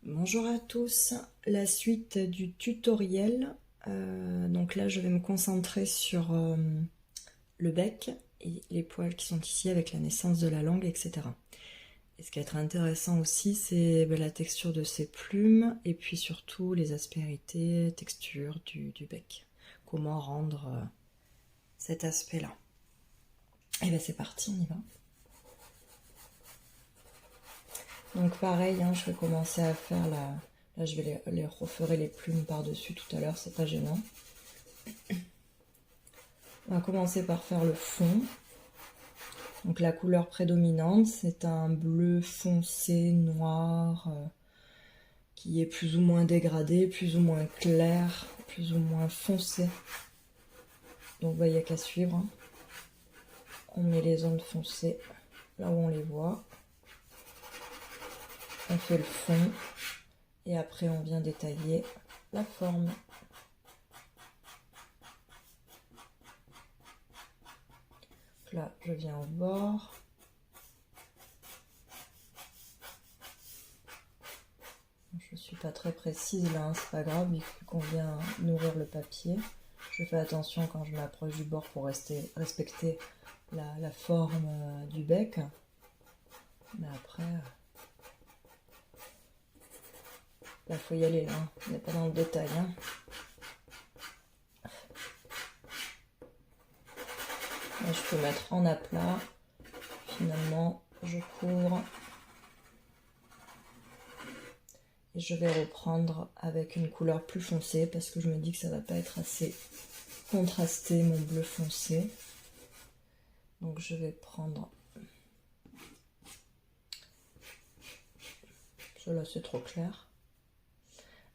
Bonjour à tous, la suite du tutoriel. Donc là je vais me concentrer sur le bec et les poils qui sont ici avec la naissance de la langue, etc. Et ce qui va être intéressant aussi, c'est la texture de ces plumes et puis surtout les aspérités, texture du bec. Comment rendre cet aspect-là. Et bien c'est parti, on y va. Donc pareil, hein, je vais commencer à faire la... Là je vais les referai les plumes par-dessus tout à l'heure, c'est pas gênant. On va commencer par faire le fond. Donc la couleur prédominante, c'est un bleu foncé, noir, qui est plus ou moins dégradé, plus ou moins clair, plus ou moins foncé. Donc il n'y a qu'à suivre. Hein. On met les zones foncées là où on les voit. On fait le fond. Et après on vient détailler la forme. Donc là, je viens au bord. Je ne suis pas très précise là, hein, c'est pas grave, vu qu'on vient nourrir le papier. Je fais attention quand je m'approche du bord pour respecter la forme du bec. Mais après, là, faut y aller, là. Hein. On n'est pas dans le détail. Hein. Là, je peux mettre en aplat. Finalement, je couvre. Et je vais reprendre avec une couleur plus foncée parce que je me dis que ça va pas être assez contrasté, mon bleu foncé. Donc, je vais prendre... Là, c'est trop clair.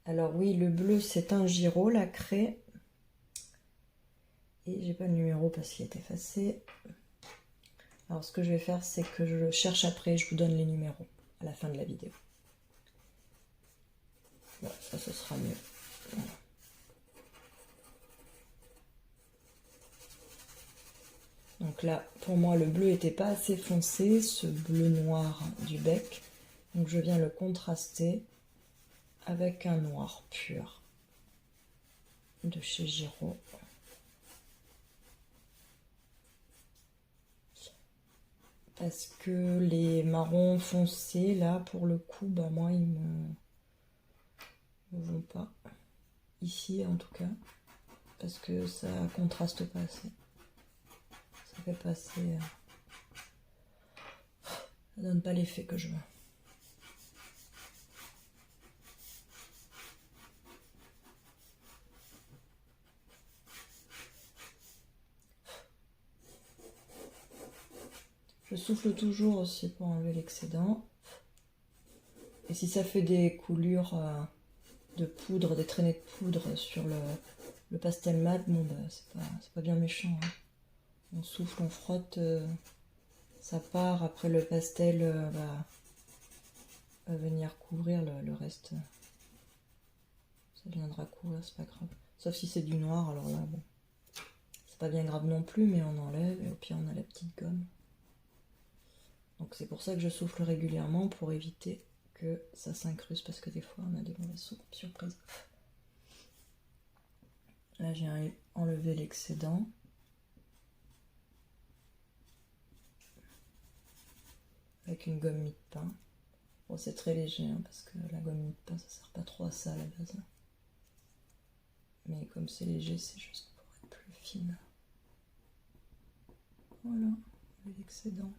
Alors oui, le bleu, c'est un Giro, la craie. Et j'ai pas le numéro parce qu'il est effacé. Alors ce que je vais faire, c'est que je le cherche après, je vous donne les numéros à la fin de la vidéo. Voilà, ça ce sera mieux. Voilà. Donc là, pour moi, le bleu n'était pas assez foncé, ce bleu noir du bec. Donc je viens le contraster avec un noir pur de chez Giro. Parce que les marrons foncés, là, pour le coup, bah moi, ils me vont pas. Ici, en tout cas. Parce que ça contraste pas assez. Ça fait pas assez... Ça donne pas l'effet que je veux. Je souffle toujours aussi pour enlever l'excédent. Et si ça fait des coulures de poudre, des traînées de poudre sur le pastel mat, bon bah c'est pas bien méchant. Hein. On souffle, on frotte, ça part. Après le pastel va venir couvrir le reste. Ça viendra couvrir, c'est pas grave. Sauf si c'est du noir, alors là bon. C'est pas bien grave non plus, mais on enlève et au pire on a la petite gomme. Donc c'est pour ça que je souffle régulièrement pour éviter que ça s'incruste parce que des fois on a des mauvaises surprises. Là j'ai enlevé l'excédent. Avec une gomme mie-de-pain. Bon c'est très léger hein, parce que la gomme mie-de-pain ça sert pas trop à ça à la base. Mais comme c'est léger c'est juste pour être plus fine. Voilà, l'excédent.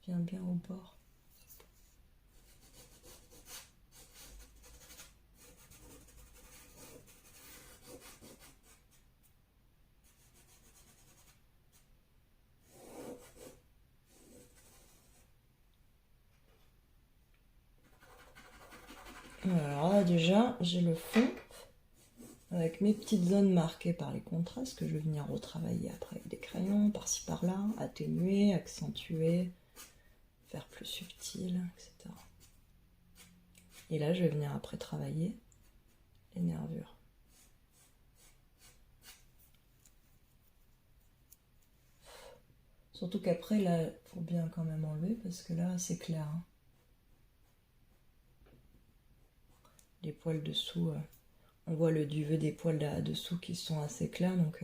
Je viens bien au bord. Alors là déjà j'ai le fond avec mes petites zones marquées par les contrastes que je vais venir retravailler après avec des crayons par-ci par-là, atténuer, accentuer, faire plus subtil, etc. Et là je vais venir après travailler les nervures. Surtout qu'après là, il faut bien quand même enlever parce que là c'est clair. Hein. les poils dessous, on voit le duvet des poils dessous qui sont assez clairs, donc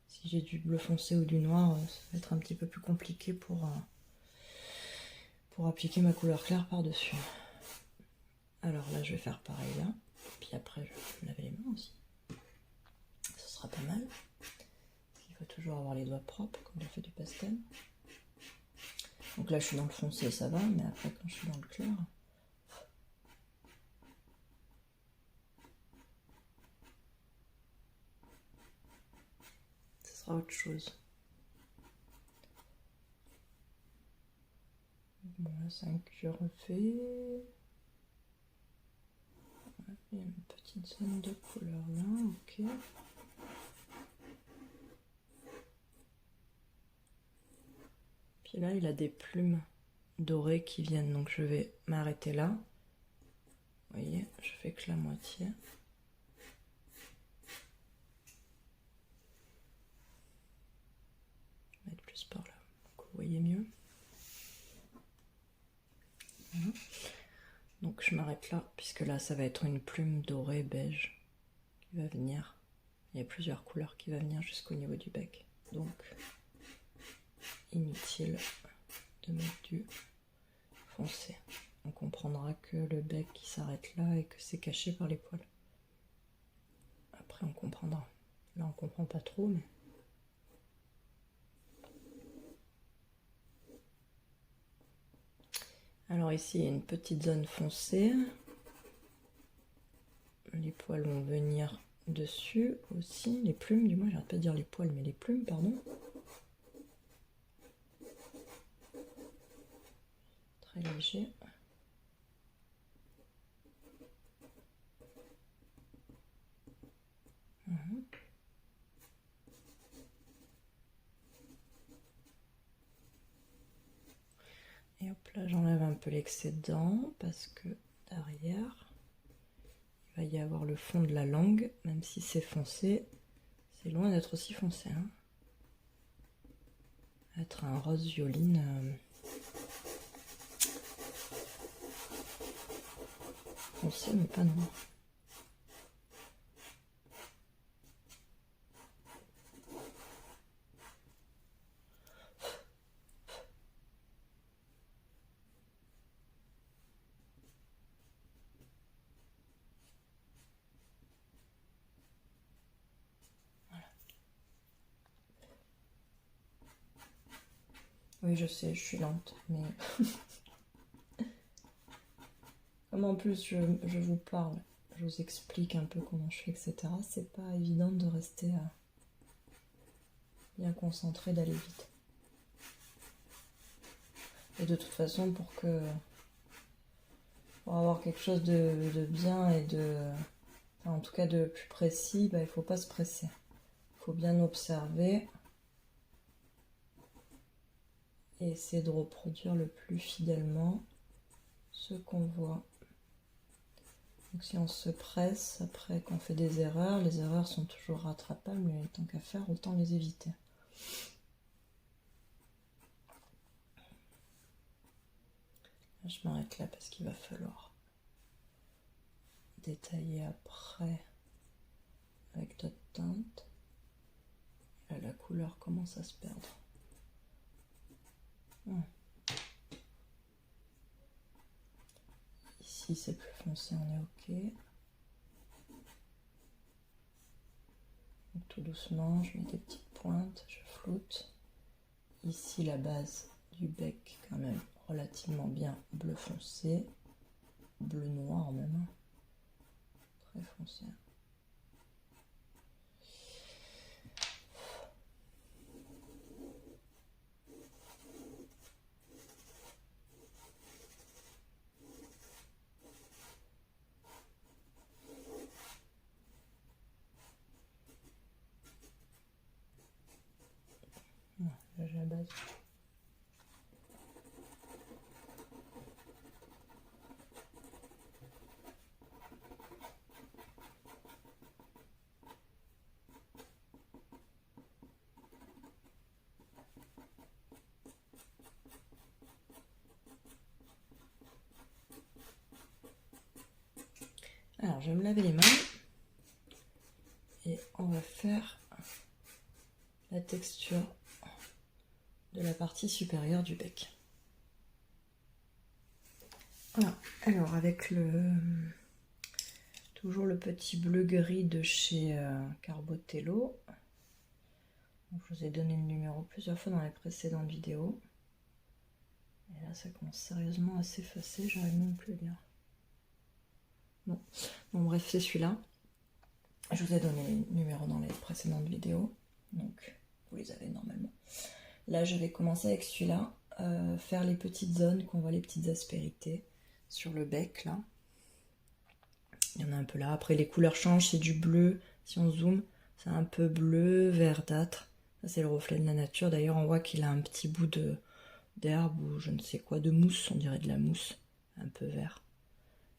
si j'ai du bleu foncé ou du noir, ça va être un petit peu plus compliqué pour appliquer ma couleur claire par-dessus. Alors là, je vais faire pareil là, puis après, je vais me laver les mains aussi. Ce sera pas mal. Il faut toujours avoir les doigts propres, comme j'ai fait du pastel. Donc là, je suis dans le foncé, ça va, mais après, quand je suis dans le clair... ce sera autre chose. Bon, là, c'est un cuir refait. Il y a une petite zone de couleur là, ok. Puis là, il a des plumes dorées qui viennent, donc je vais m'arrêter là. Vous voyez, je fais que la moitié. Je vais mettre plus par là, donc vous voyez mieux. Voilà. Donc je m'arrête là, puisque là, ça va être une plume dorée beige qui va venir. Il y a plusieurs couleurs qui vont venir jusqu'au niveau du bec. Donc, inutile de mettre du foncé. On comprendra que le bec qui s'arrête là et que c'est caché par les poils. Après on comprendra. Là on comprend pas trop, mais... Alors ici il y a une petite zone foncée. Les poils vont venir dessus aussi. Les plumes, du moins j'arrête pas de dire les poils, mais les plumes, pardon. Très léger. Et hop là, j'enlève un peu l'excédent parce que derrière, il va y avoir le fond de la langue, même si c'est foncé, c'est loin d'être aussi foncé. Hein. Être un rose violine foncé, mais pas noir. Oui, je sais, je suis lente, mais... Comme en plus je vous parle, je vous explique un peu comment je fais, etc. C'est pas évident de rester bien concentré, d'aller vite. Et de toute façon, pour avoir quelque chose de bien et en tout cas de plus précis, il ne faut pas se presser. Il faut bien observer et essayer de reproduire le plus fidèlement ce qu'on voit. Donc si on se presse, après qu'on fait des erreurs, les erreurs sont toujours rattrapables, mais tant qu'à faire, autant les éviter. Là, je m'arrête là parce qu'il va falloir détailler après avec d'autres teintes. Là, la couleur commence à se perdre. Ici, c'est plus foncé, on est ok. Donc, tout doucement, je mets des petites pointes, je floute. Ici, la base du bec, quand même, relativement bien bleu foncé. Bleu noir même. Très foncé. Là, j'ai la base. je vais me laver les mains et on va faire la texture de la partie supérieure du bec. Voilà, alors avec toujours le petit bleu gris de chez Carbotello. Je vous ai donné le numéro plusieurs fois dans les précédentes vidéos. Et là ça commence sérieusement à s'effacer, j'arrive même plus à lire. Bon, bref, c'est celui-là. Je vous ai donné le numéro dans les précédentes vidéos, donc vous les avez normalement. Là je vais commencer avec celui-là, faire les petites zones qu'on voit, les petites aspérités sur le bec là. Il y en a un peu là. Après les couleurs changent, c'est du bleu. Si on zoome, c'est un peu bleu, verdâtre. Ça c'est le reflet de la nature. D'ailleurs on voit qu'il a un petit bout d'herbe ou je ne sais quoi, de mousse, on dirait de la mousse, un peu vert.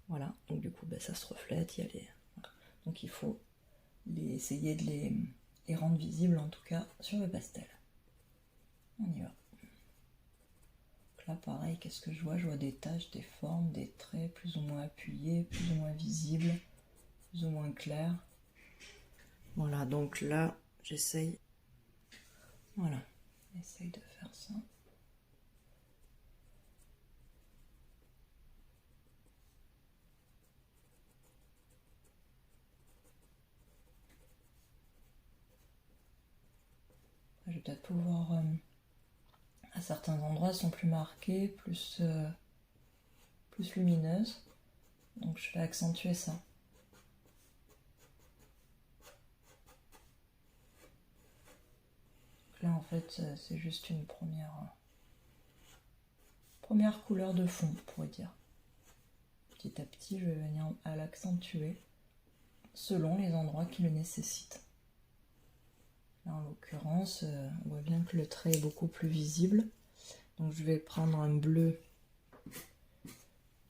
Voilà, donc du coup ça se reflète, il y a les... Voilà. Donc il faut essayer de les rendre visibles en tout cas sur le pastel. On y va. Donc là pareil, qu'est-ce que je vois? Je vois des taches, des formes, des traits plus ou moins appuyés, plus ou moins visibles, plus ou moins clairs. Voilà, donc là j'essaye. Voilà, j'essaye de faire ça. Je vais peut-être pouvoir, à certains endroits, elles sont plus marquées, plus lumineuses. Donc je vais accentuer ça. Donc là en fait c'est juste une première couleur de fond, on pourrait dire. Petit à petit je vais venir à l'accentuer selon les endroits qui le nécessitent. Là en l'occurrence, on voit bien que le trait est beaucoup plus visible. Donc je vais prendre un bleu.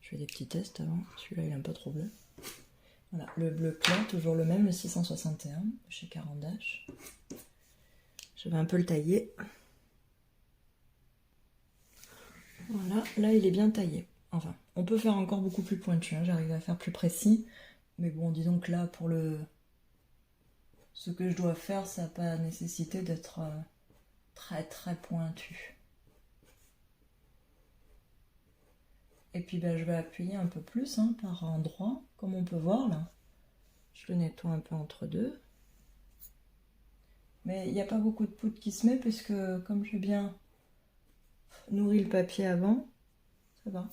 Je fais des petits tests avant. Celui-là il est un peu trop bleu. Voilà, le bleu clair, toujours le même, le 661 chez Caran d'Ache. Je vais un peu le tailler. Voilà, là il est bien taillé. Enfin, on peut faire encore beaucoup plus pointu, hein. J'arrive à faire plus précis. Mais bon, disons que là, pour ce que je dois faire, ça n'a pas nécessité d'être très très pointu. Et puis je vais appuyer un peu plus par endroit, comme on peut voir là. Je le nettoie un peu entre deux. Mais il n'y a pas beaucoup de poudre qui se met, puisque comme j'ai bien nourri le papier avant, ça va.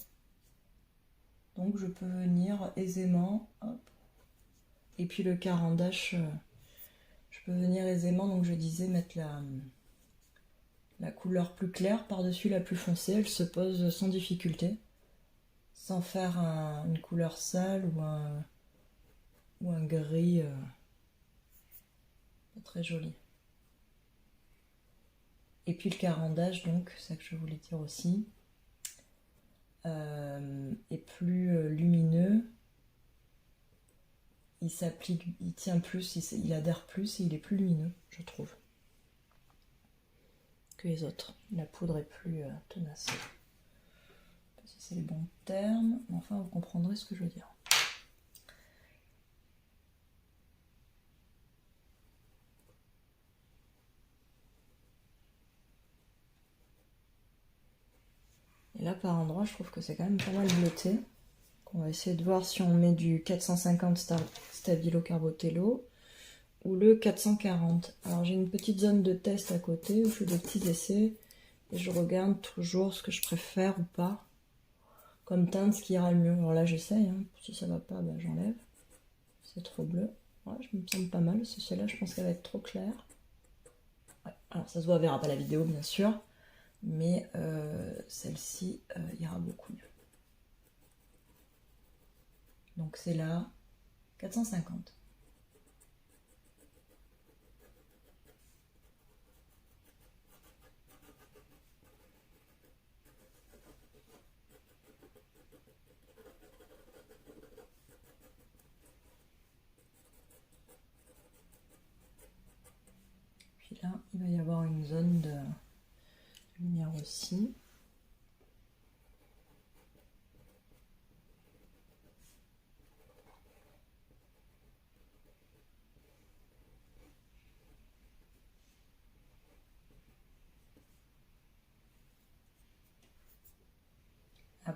Donc je peux venir aisément, hop. Et puis le Caran d'Ache, je peux venir aisément, donc je disais mettre la couleur plus claire par-dessus la plus foncée, elle se pose sans difficulté, sans faire une couleur sale ou un gris pas très joli. Et puis le Caran d'Ache, donc, c'est ça que je voulais dire aussi, est plus lumineux. Il s'applique, il tient plus, il adhère plus et il est plus lumineux, je trouve, que les autres. La poudre est plus tenace. Je sais pas si c'est les bons termes, mais enfin vous comprendrez ce que je veux dire. Et là par endroit je trouve que c'est quand même pas mal bleuté. On va essayer de voir si on met du 450 Stabilo Carbotello ou le 440. Alors j'ai une petite zone de test à côté où je fais des petits essais et je regarde toujours ce que je préfère ou pas comme teinte, ce qui ira le mieux. Alors là j'essaye, si ça va pas j'enlève, c'est trop bleu. Ouais, je me sens pas mal, celle-là je pense qu'elle va être trop claire. Ouais. Alors ça se voit, verra pas la vidéo bien sûr, mais celle-ci ira beaucoup mieux. Donc c'est là 450. Puis là, il va y avoir une zone de lumière aussi.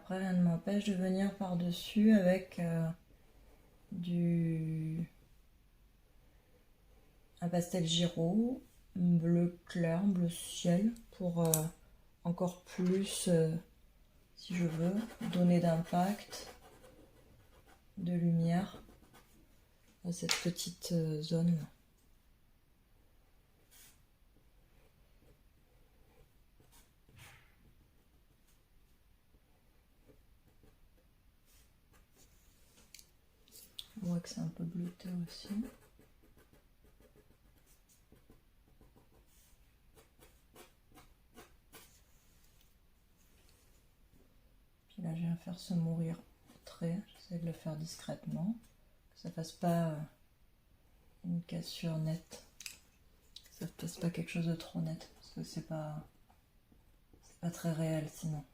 Après, rien ne m'empêche de venir par-dessus avec un pastel Giro, bleu clair, bleu ciel, pour encore plus, si je veux, donner d'impact, de lumière à cette petite zone. On voit que c'est un peu bleuté aussi. Puis là, je viens faire ce mourir trait. J'essaie de le faire discrètement, que ça fasse pas une cassure nette, que ça fasse pas quelque chose de trop net, parce que c'est pas très réel sinon.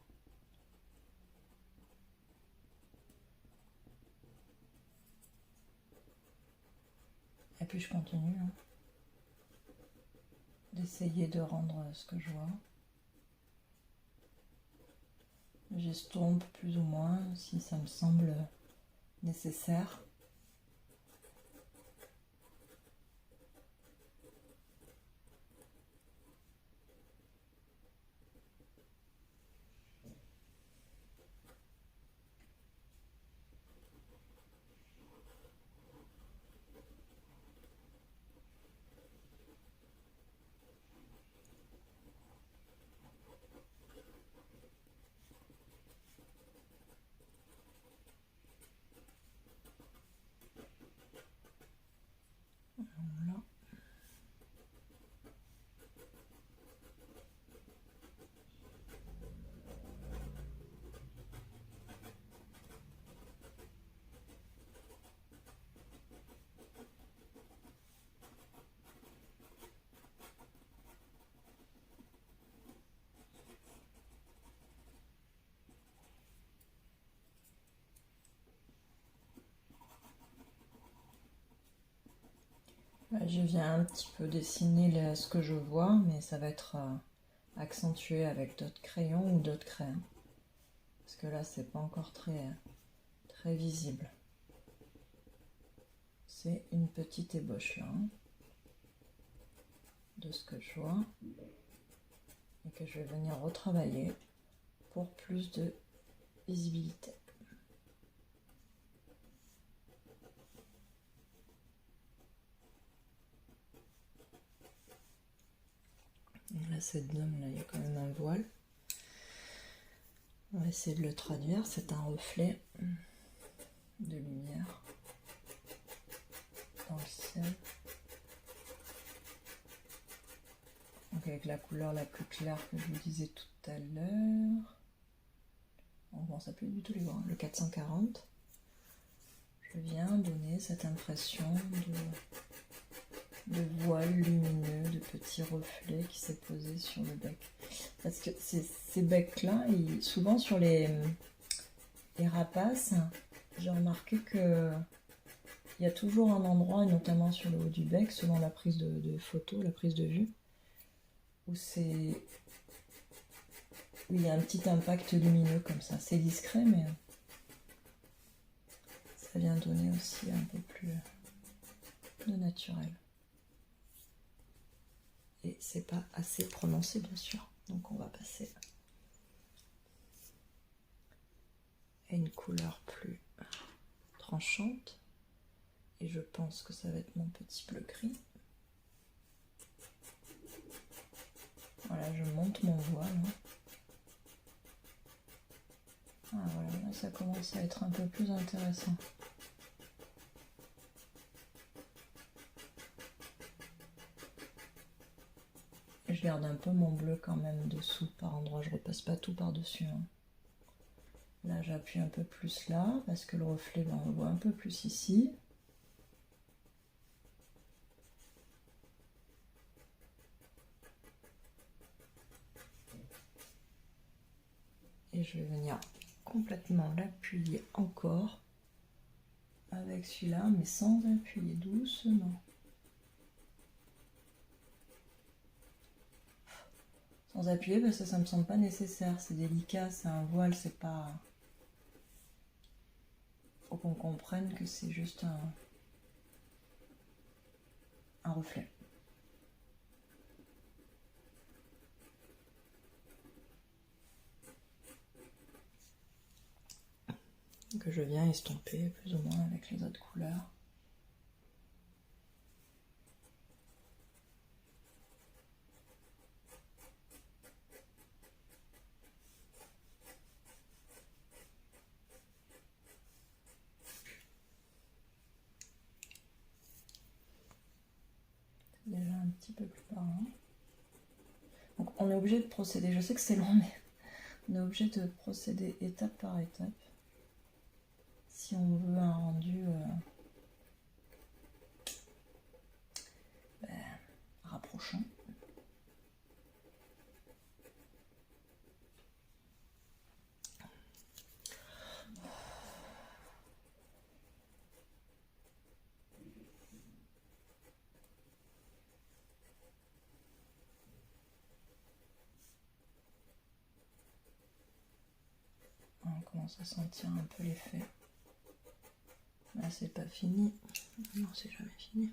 Et puis je continue d'essayer de rendre ce que je vois. J'estompe plus ou moins si ça me semble nécessaire. Voilà. Je viens un petit peu dessiner ce que je vois, mais ça va être accentué avec d'autres crayons ou d'autres crayons. Parce que là, c'est pas encore très visible. C'est une petite ébauche là, de ce que je vois. Et que je vais venir retravailler pour plus de visibilité. Là, cette dame, là, il y a quand même un voile. On va essayer de le traduire. C'est un reflet de lumière dans le ciel. Donc avec la couleur la plus claire que je vous disais tout à l'heure. On commence à plus du tout les voir. Le 440. Je viens donner cette impression de voile lumineux, de petits reflets qui s'est posé sur le bec. Parce que ces becs-là, souvent sur les rapaces, j'ai remarqué que il y a toujours un endroit, et notamment sur le haut du bec, selon la prise de photo, la prise de vue, où il y a un petit impact lumineux comme ça. C'est discret, mais ça vient donner aussi un peu plus de naturel. Et c'est pas assez prononcé, bien sûr. Donc on va passer à une couleur plus tranchante. Et je pense que ça va être mon petit bleu gris. Voilà, je monte mon voile. Ah voilà, là ça commence à être un peu plus intéressant. Je garde un peu mon bleu quand même dessous par endroit, je repasse pas tout par dessus. Là j'appuie un peu plus là, parce que le reflet, on le voit un peu plus ici. Et je vais venir complètement l'appuyer encore avec celui-là, mais sans appuyer, doucement. Sans appuyer parce que ça me semble pas nécessaire, c'est délicat, c'est un voile, c'est pas faut qu'on comprenne que c'est juste un reflet. Que je viens estomper plus ou moins avec les autres couleurs. Déjà un petit peu plus par là. Donc on est obligé de procéder, je sais que c'est long, mais on est obligé de procéder étape par étape si on veut un rendu rapprochant. On commence à sentir un peu l'effet. Là c'est pas fini. Non, c'est jamais fini.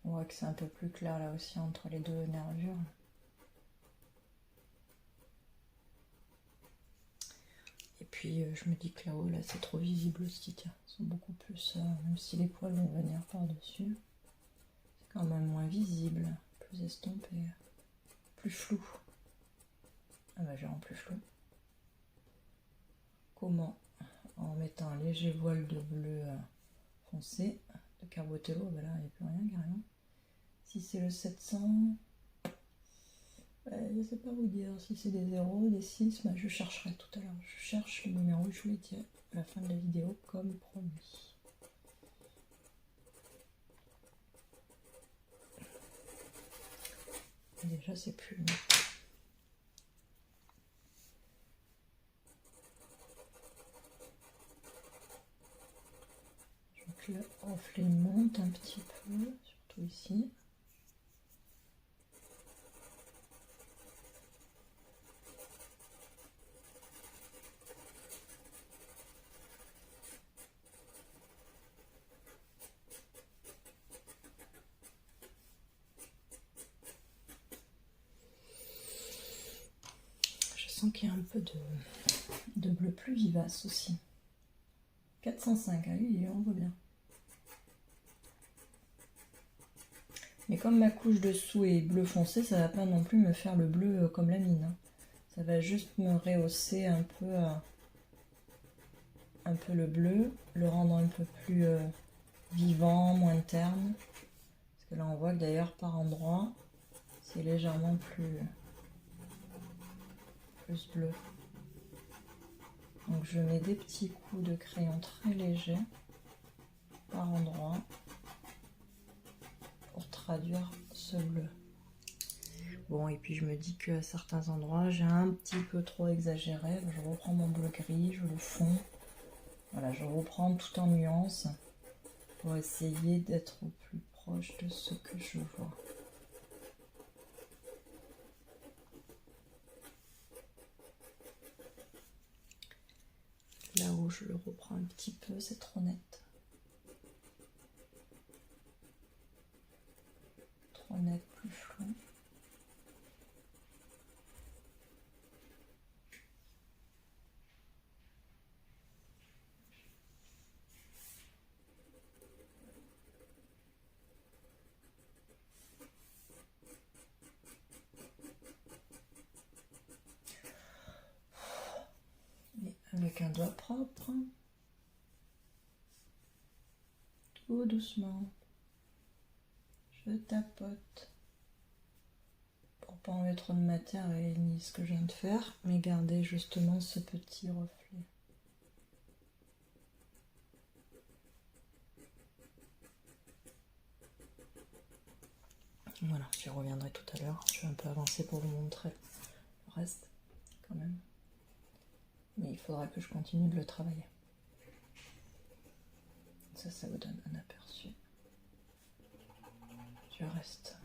On voit que c'est un peu plus clair là aussi entre les deux nervures. Et puis je me dis que là-haut, là c'est trop visible aussi, tiens. Ils sont beaucoup plus, même si les poils vont venir par-dessus, c'est quand même moins visible, plus estompé, plus flou. Ah bah j'ai en plus flou. Comment? En mettant un léger voile de bleu foncé, de Carbotello, bah là il n'y a plus rien carrément. Si c'est le 700, je ne sais pas vous dire si c'est des 0, des 6, bah je chercherai tout à l'heure. Je cherche le numéro, je vous l'ai dit à la fin de la vidéo comme promis. Déjà c'est plus long. Donc le reflet monte un petit peu, surtout ici. Je sens qu'il y a un peu de bleu plus vivace aussi. 405, ah oui, on voit bien. Mais comme ma couche dessous est bleu foncé, ça va pas non plus me faire le bleu comme la mine. Hein. Ça va juste me rehausser un peu le bleu, le rendre un peu plus vivant, moins terne. Parce que là on voit que d'ailleurs par endroit, c'est légèrement plus bleu. Donc je mets des petits coups de crayon très légers par endroit pour traduire ce bleu. Bon, et puis je me dis qu'à certains endroits j'ai un petit peu trop exagéré. Je reprends mon bleu gris, je le fonds. Voilà, je reprends tout en nuances pour essayer d'être au plus proche de ce que je vois. Là où je le reprends un petit peu, c'est trop net. Trop net, plus flou. Et avec un doigt propre, tout doucement, je tapote pour pas enlever trop de matière et ni ce que je viens de faire, mais garder justement ce petit reflet. Voilà, j'y reviendrai tout à l'heure. Je vais un peu avancer pour vous montrer le reste quand même. Mais il faudra que je continue de le travailler. Ça vous donne un aperçu du reste.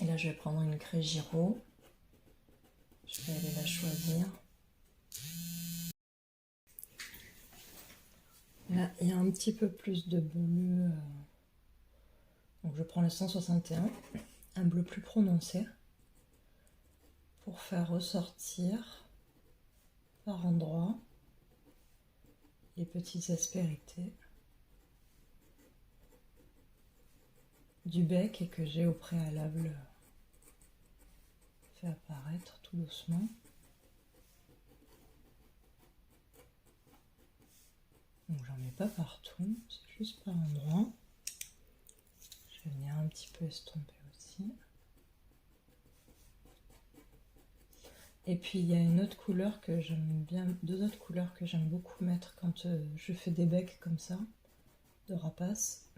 Et là, je vais prendre une craie Giraud. Je vais aller la choisir. Là, il y a un petit peu plus de bleu. Donc, je prends le 161, un bleu plus prononcé, pour faire ressortir par endroits les petites aspérités du bec et que j'ai au préalable fait apparaître tout doucement. Donc j'en mets pas partout, c'est juste par endroits. Je vais venir un petit peu estomper aussi. Et puis il y a une autre couleur que j'aime bien, deux autres couleurs que j'aime beaucoup mettre quand je fais des becs comme ça, de rapace.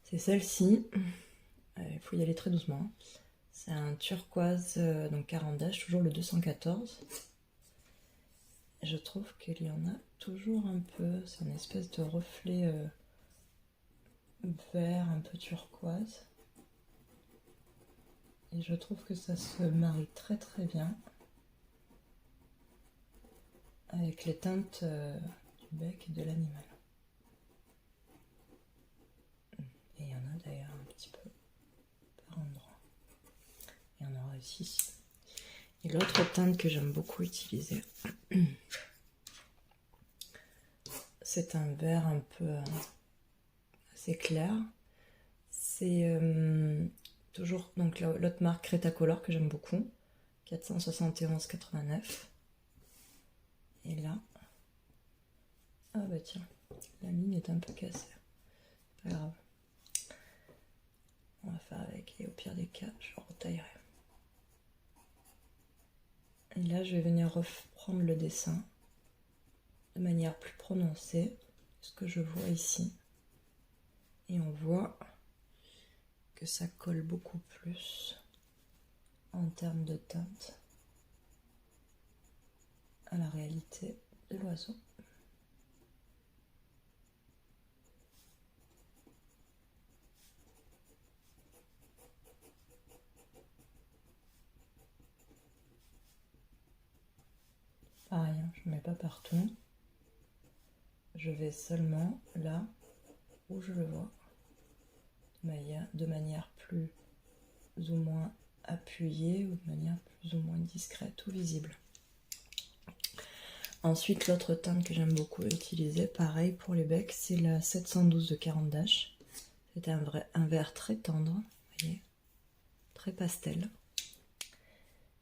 C'est celle-ci. Il faut y aller très doucement. C'est un turquoise, donc Carandache, toujours le 214. Je trouve qu'il y en a toujours un peu. C'est une espèce de reflet vert, un peu turquoise. Et je trouve que ça se marie très très bien avec les teintes du bec et de l'animal. Et il y en a d'ailleurs un petit peu par endroit. Il y en aura ici. Et l'autre teinte que j'aime beaucoup utiliser, c'est un vert un peu assez clair. C'est toujours donc l'autre marque Cretacolor que j'aime beaucoup, 471,89. Et là, ah bah tiens, la ligne est un peu cassée. Pas grave. On va faire avec et au pire des cas, je retaillerai. Et là, je vais venir reprendre le dessin de manière plus prononcée, ce que je vois ici. Et on voit que ça colle beaucoup plus en termes de teinte à la réalité de l'oiseau. Pareil, hein, je ne mets pas partout. Je vais seulement là où je le vois, de manière plus ou moins appuyée ou de manière plus ou moins discrète ou visible. Ensuite, l'autre teinte que j'aime beaucoup utiliser, pareil pour les becs, c'est la 712 de Carandache. C'est un vert très tendre, vous voyez, très pastel.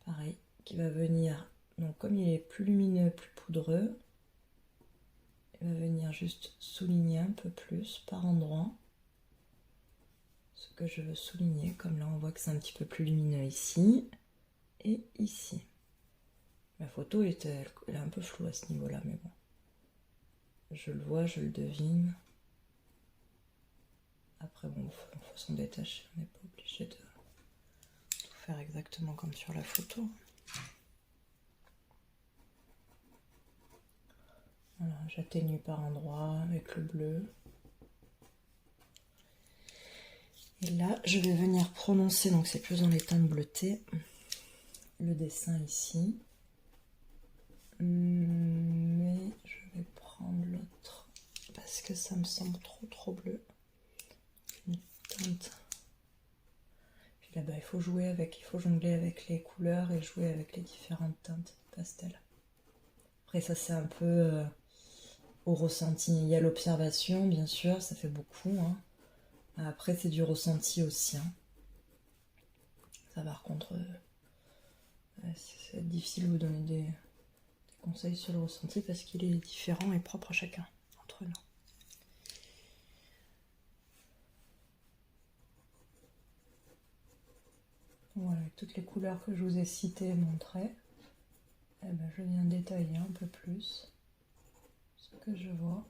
Pareil, qui va venir, donc comme il est plus lumineux, plus poudreux, il va venir juste souligner un peu plus par endroit ce que je veux souligner. Comme là, on voit que c'est un petit peu plus lumineux ici et ici. La photo elle est un peu floue à ce niveau-là, mais bon. Je le vois, je le devine. Après, bon, il faut s'en détacher. On n'est pas obligé de tout faire exactement comme sur la photo. Voilà, j'atténue par endroits avec le bleu. Et là, je vais venir prononcer, donc c'est plus dans les teintes bleutées, le dessin ici. Mais je vais prendre l'autre parce que ça me semble trop bleu. Une teinte. Puis là-bas, il faut jongler avec les couleurs et jouer avec les différentes teintes pastel. Après, ça c'est un peu au ressenti. Il y a l'observation, bien sûr, ça fait beaucoup. Hein. Après, c'est du ressenti aussi. Hein. Ça, par contre, c'est difficile de vous donner des conseils sur le ressenti parce qu'il est différent et propre à chacun entre nous. Voilà, toutes les couleurs que je vous ai citées et montrées, eh ben, je viens détailler un peu plus ce que je vois.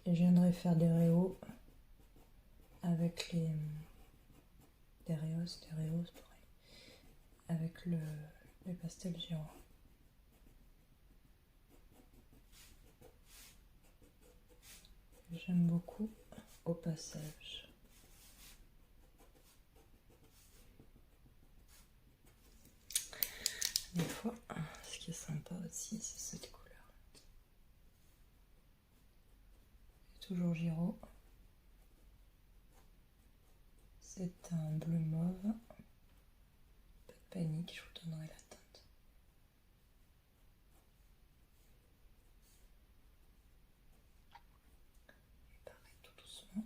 Et je viendrai faire des réaux avec les... des réos, pareil. Avec les pastels Giro. J'aime beaucoup au passage. Des fois, ce qui est sympa aussi, c'est cette couleur. Toujours Giro. C'est un bleu mauve. Pas de panique, je vous donnerai la teinte. Pareil, tout doucement.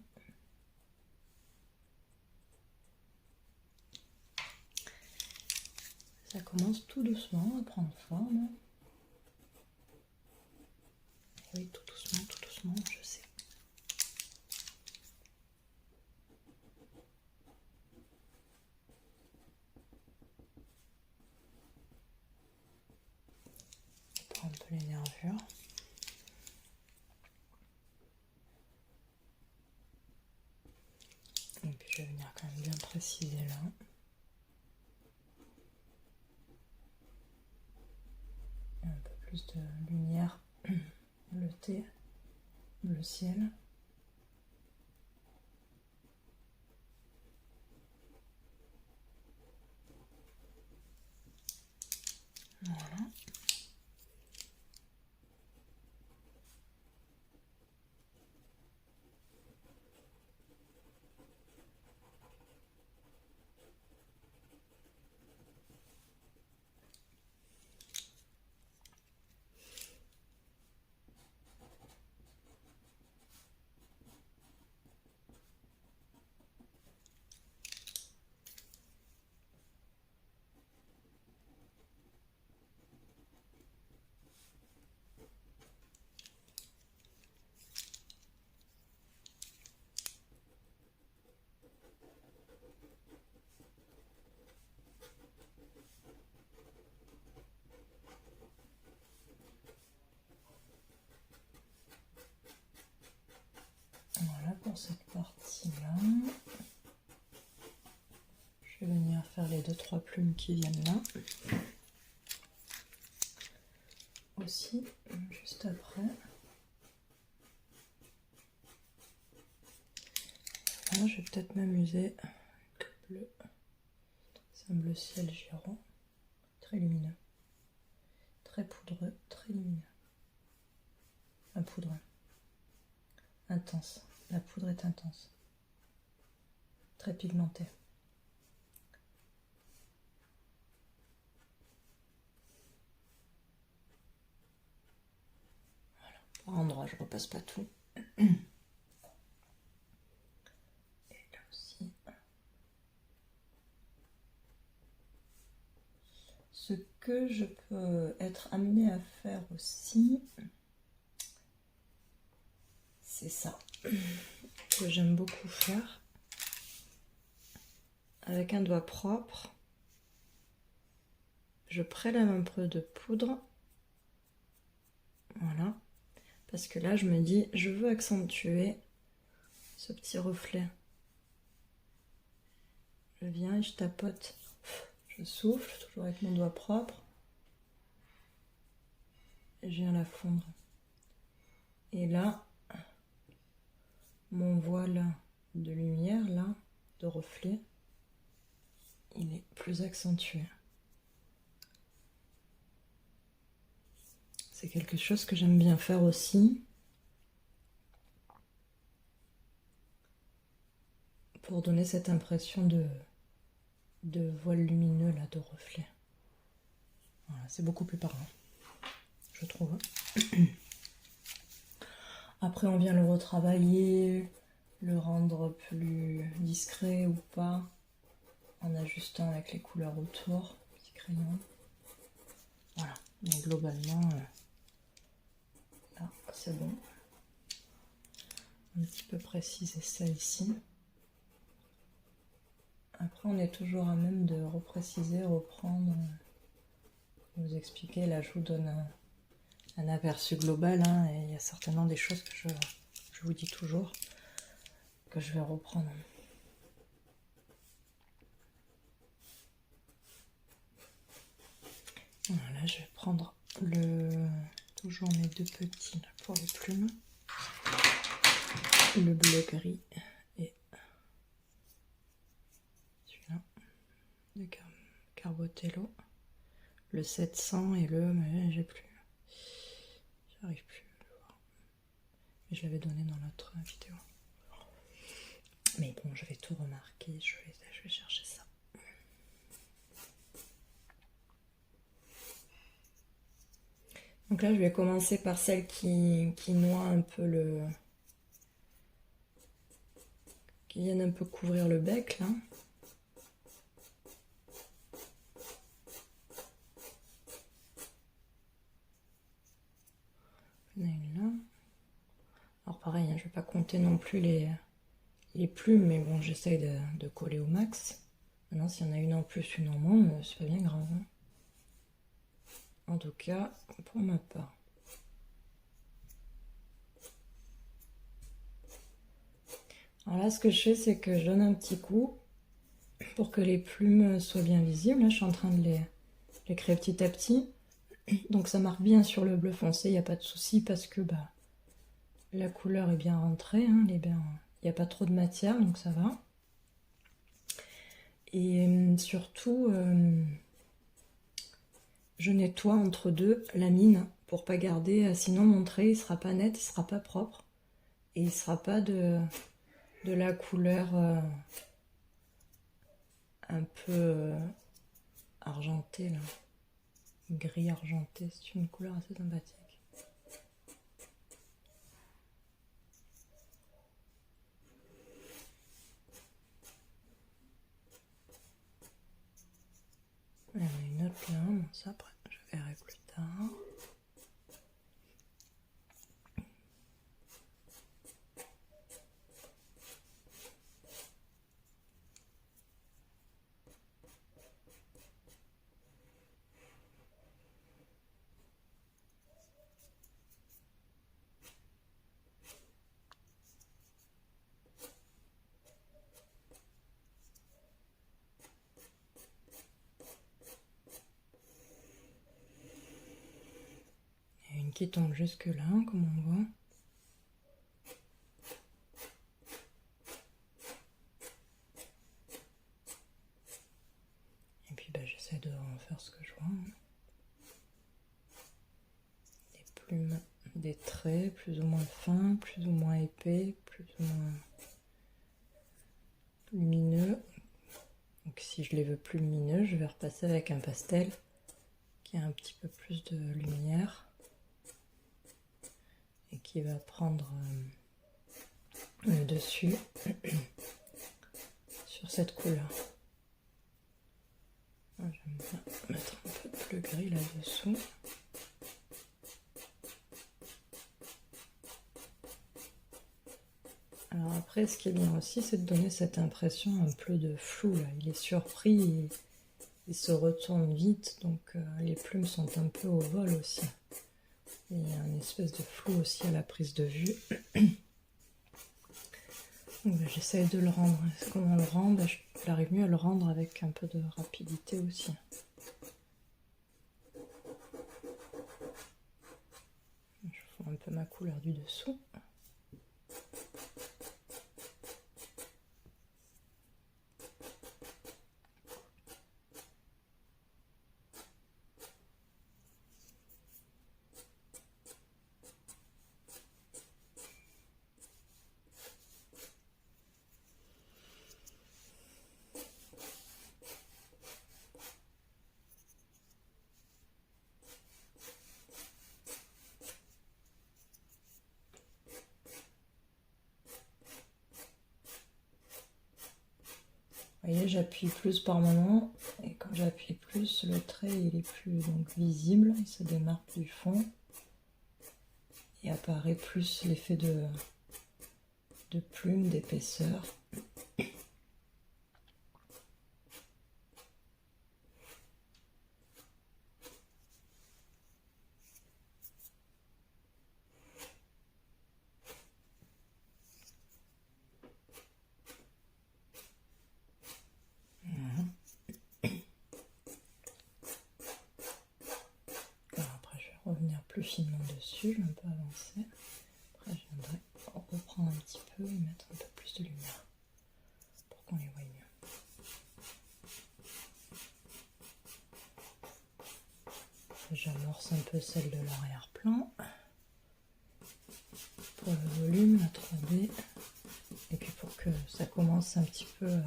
Ça commence tout doucement à prendre forme. Oui, tout doucement, je sais. On prend un peu les nervures. Et puis je vais venir quand même bien préciser là. Un peu plus de lumière bleutée, bleu ciel. Voilà. Voilà pour cette partie-là. Je vais venir faire les 2-3 plumes qui viennent là. Aussi, juste après. Là, je vais peut-être m'amuser avec le bleu. C'est un bleu ciel Giro, très lumineux, très poudreux, très lumineux. Un poudreux, intense. La poudre est intense, très pigmentée. Voilà, par endroit, je repasse pas tout. Et là aussi. Ce que je peux être amenée à faire aussi, c'est ça, que j'aime beaucoup faire. Avec un doigt propre, je prélève un peu de poudre. Voilà. Parce que là, je me dis, je veux accentuer ce petit reflet. Je viens et je tapote. Je souffle, toujours avec mon doigt propre. Et je viens la fondre. Et là, mon voile de lumière, là, de reflet, il est plus accentué. C'est quelque chose que j'aime bien faire aussi. Pour donner cette impression de voile lumineux, là, de reflet. Voilà, c'est beaucoup plus parlant, je trouve. Après, on vient le retravailler, le rendre plus discret ou pas, en ajustant avec les couleurs autour, petit crayon. Voilà, donc globalement, là, c'est bon. Un petit peu préciser ça ici. Après, on est toujours à même de repréciser, reprendre, vous expliquer. Là, je vous donne un aperçu global, hein, et il y a certainement des choses que je je vous dis toujours que je vais reprendre. Voilà, je vais prendre toujours mes deux petits là, pour les plumes. Le bleu gris et celui-là de Carbotello. Le 700 et j'ai plus. J'arrive plus à le voir. Mais je l'avais donné dans l'autre vidéo. Mais bon, je vais tout remarquer. Je vais chercher ça. Donc là, je vais commencer par celle qui noie un peu qui viennent un peu couvrir le bec, là. Il y en a une là. Alors pareil, hein, je vais pas compter non plus les plumes, mais bon, j'essaye de coller au max. Maintenant, s'il y en a une en plus, une en moins, c'est pas bien grave. Hein. En tout cas, pour ma part. Alors là, ce que je fais, c'est que je donne un petit coup pour que les plumes soient bien visibles. Là, je suis en train de les créer petit à petit. Donc ça marque bien sur le bleu foncé, il n'y a pas de souci parce que la couleur est bien rentrée. Hein, il n'y a pas trop de matière, donc ça va. Et surtout, je nettoie entre deux la mine pour pas garder, sinon mon trait il sera pas net, il sera pas propre. Et il sera pas de la couleur un peu argentée là. Gris argenté, c'est une couleur assez sympathique. Il y en a une autre là, bon, ça après je verrai plus tard. Il y a une qui tombe jusque là, comme on voit. Et puis j'essaie de refaire ce que je vois. Hein. Des plumes, des traits plus ou moins fins, plus ou moins épais, plus ou moins lumineux. Donc si je les veux plus lumineux, je vais repasser avec un pastel qui a un petit peu plus de lumière et qui va prendre le dessus sur cette couleur. J'aime bien mettre un peu de bleu gris là-dessous. Alors après, ce qui est bien aussi, c'est de donner cette impression un peu de flou. Là. Il est surpris, il se retourne vite, donc les plumes sont un peu au vol aussi. Il y a une espèce de flou aussi à la prise de vue. J'essaye de le rendre. Comment on le rend? J'arrive mieux à le rendre avec un peu de rapidité aussi. Je fous un peu ma couleur du dessous. Vous voyez, j'appuie plus par moment, et quand j'appuie plus, le trait il est plus donc, visible, il se démarque du fond, et apparaît plus l'effet de plume, d'épaisseur. plus finement dessus, je vais un peu avancer. Après je viendrai reprendre un petit peu et mettre un peu plus de lumière pour qu'on les voie mieux. J'amorce un peu celle de l'arrière-plan pour le volume, la 3D, et puis pour que ça commence un petit peu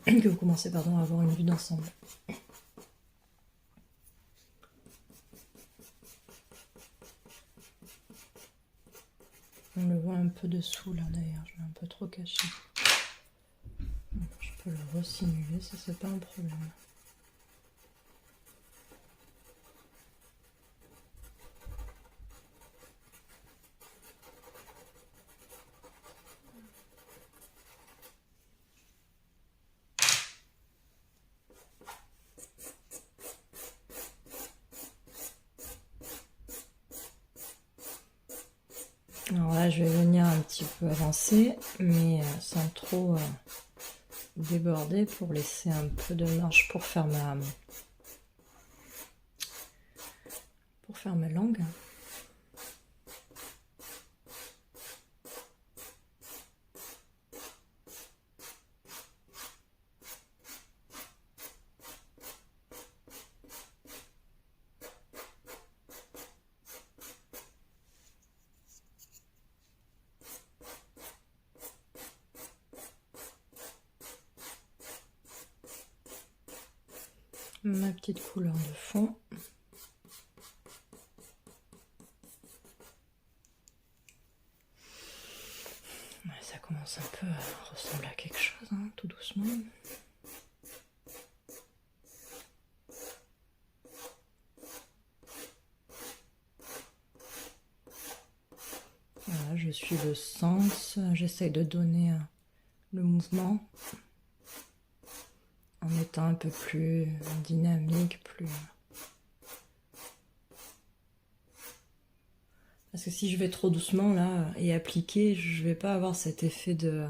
que vous commencez à avoir une vue d'ensemble. On le voit un peu dessous là d'ailleurs, je l'ai un peu trop caché. Je peux le resimuler, ça c'est pas un problème. Alors là, je vais venir un petit peu avancer, mais sans trop déborder pour laisser un peu de marge pour faire ma langue. Ma petite couleur de fond. Ouais, ça commence un peu à ressembler à quelque chose, hein, tout doucement. Voilà, je suis le sens, j'essaye de donner le mouvement en étant un peu plus dynamique, plus... Parce que si je vais trop doucement là et appliquer, je vais pas avoir cet effet de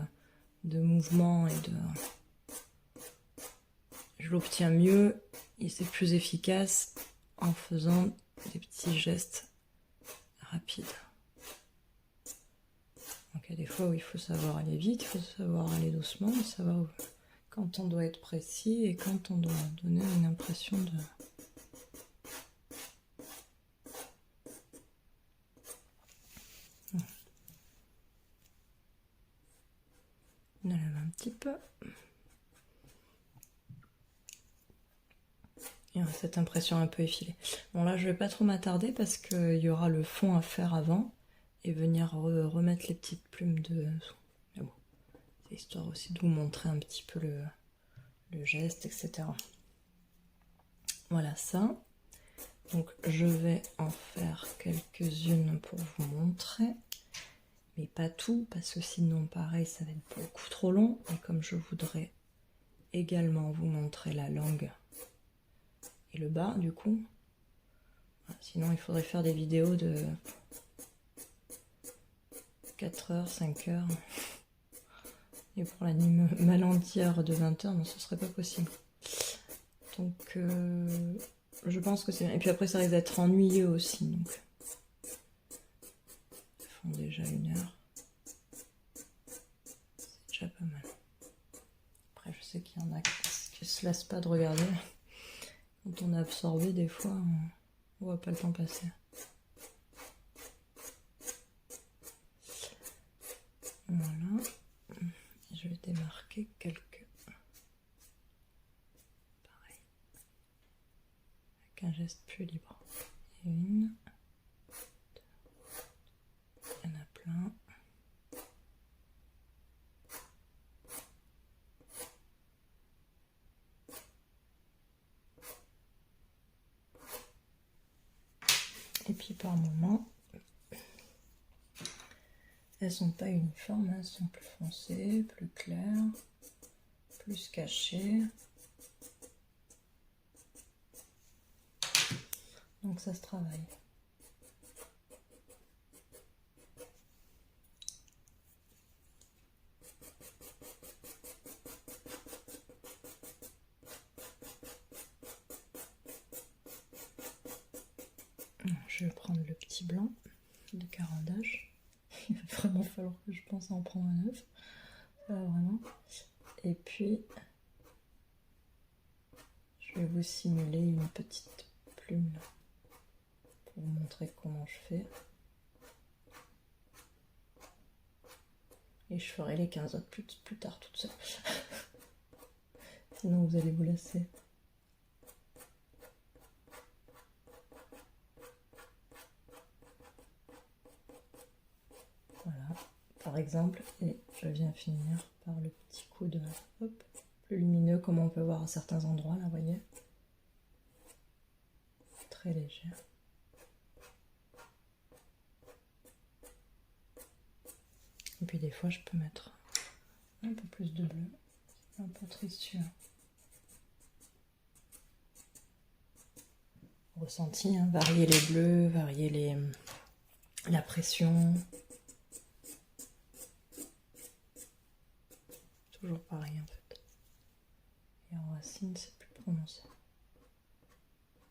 mouvement et de... Je l'obtiens mieux et c'est plus efficace en faisant des petits gestes rapides. Donc il y a des fois où il faut savoir aller vite, il faut savoir aller doucement, savoir quand on doit être précis et quand on doit donner une impression de... On enlève un petit peu. Et on a cette impression un peu effilée. Bon là je vais pas trop m'attarder parce qu'il y aura le fond à faire avant et venir remettre les petites plumes de... Mais bon, c'est histoire aussi de vous montrer un petit peu le geste, etc. Voilà ça. Donc je vais en faire quelques-unes pour vous montrer. Mais pas tout, parce que sinon pareil ça va être beaucoup trop long. Et comme je voudrais également vous montrer la langue et le bas du coup, sinon il faudrait faire des vidéos de 4 heures, 5 heures. Et pour la nuit entière de 20 heures, non, ce serait pas possible. Donc je pense que c'est bien. Et puis après ça risque d'être ennuyeux aussi. Donc ils font déjà 1 heure. C'est déjà pas mal. Après je sais qu'il y en a qui se lassent pas de regarder. Quand on a absorbé des fois, on voit pas le temps passer. Voilà. Je vais démarquer quelques... Pareil. Avec un geste plus libre. Et 1, 2, il y en a plein. Et puis par moment, elles sont pas uniformes, elles sont plus foncées, plus claires, plus cachées. Donc ça se travaille. je vais prendre le petit blanc de Caran d'Ache. Il va vraiment falloir que je pense à en prendre un neuf. Ça va vraiment. Et puis, je vais vous simuler une petite plume là, pour vous montrer comment je fais. Et je ferai les 15 autres plus tard toute seule. Sinon vous allez vous lasser. Voilà, par exemple, et je viens finir par le petit coup de hop, plus lumineux, comme on peut voir à certains endroits, là, vous voyez. Très léger. Et puis des fois, je peux mettre un peu plus de bleu, un peu triste celui-là. Ressenti, hein, varier les bleus, varier la pression. Toujours pareil en fait. Et en racine, c'est plus prononcé.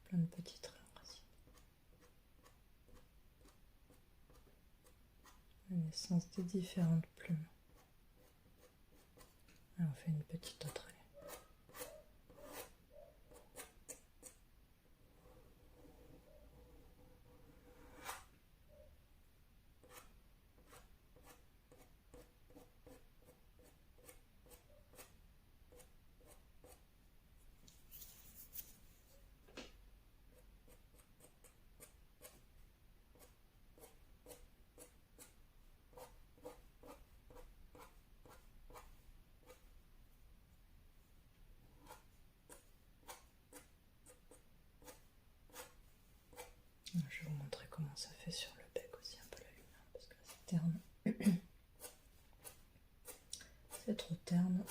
Plein de petits traits en racine. La naissance des différentes plumes. Et on fait une petite autre allée. Je vais vous montrer comment ça fait sur le bec aussi, un peu la lumière, parce que là c'est terne. C'est trop terne.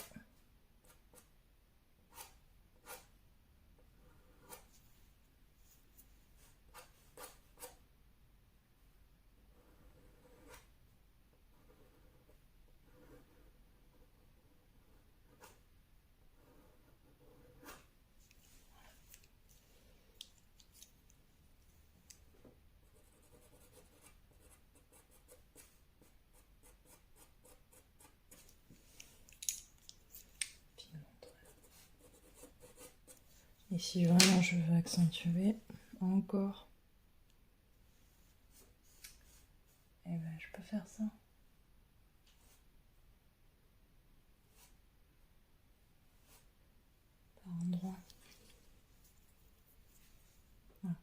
Et si vraiment je veux accentuer encore, et ben je peux faire ça. Par endroit. Voilà.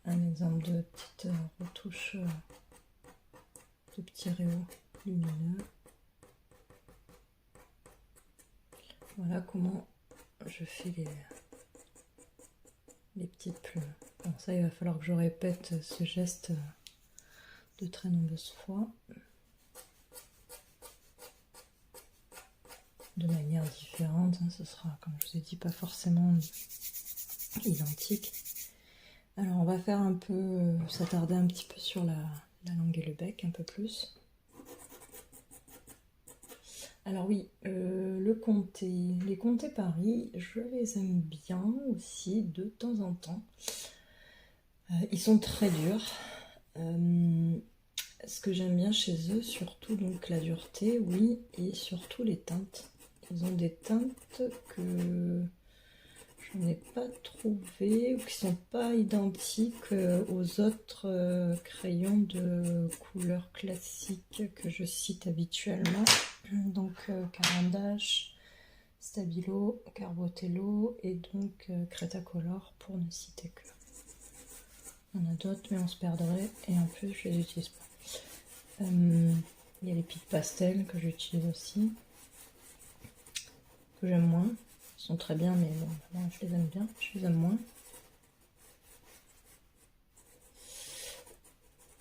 Un exemple de petite retouche, de petits rayons lumineux. Voilà comment je fais les petites plumes. Bon, ça, il va falloir que je répète ce geste de très nombreuses fois, de manière différente. Ce sera, comme je vous ai dit, pas forcément identique. Alors, on va faire un peu, s'attarder un petit peu sur la langue et le bec, un peu plus. Alors oui, les comtés Paris, je les aime bien aussi de temps en temps. Ils sont très durs. Ce que j'aime bien chez eux, surtout donc la dureté, oui, et surtout les teintes. Ils ont des teintes que je n'ai pas trouvées ou qui sont pas identiques aux autres crayons de couleur classique que je cite habituellement. Donc Caran d'Ache, Stabilo, Carbotello et donc Cretacolor pour ne citer que. Il y en a d'autres mais on se perdrait et en plus je les utilise pas. Il y a les pics pastel que j'utilise aussi, que j'aime moins. Ils sont très bien mais bon, moi, je les aime bien, je les aime moins.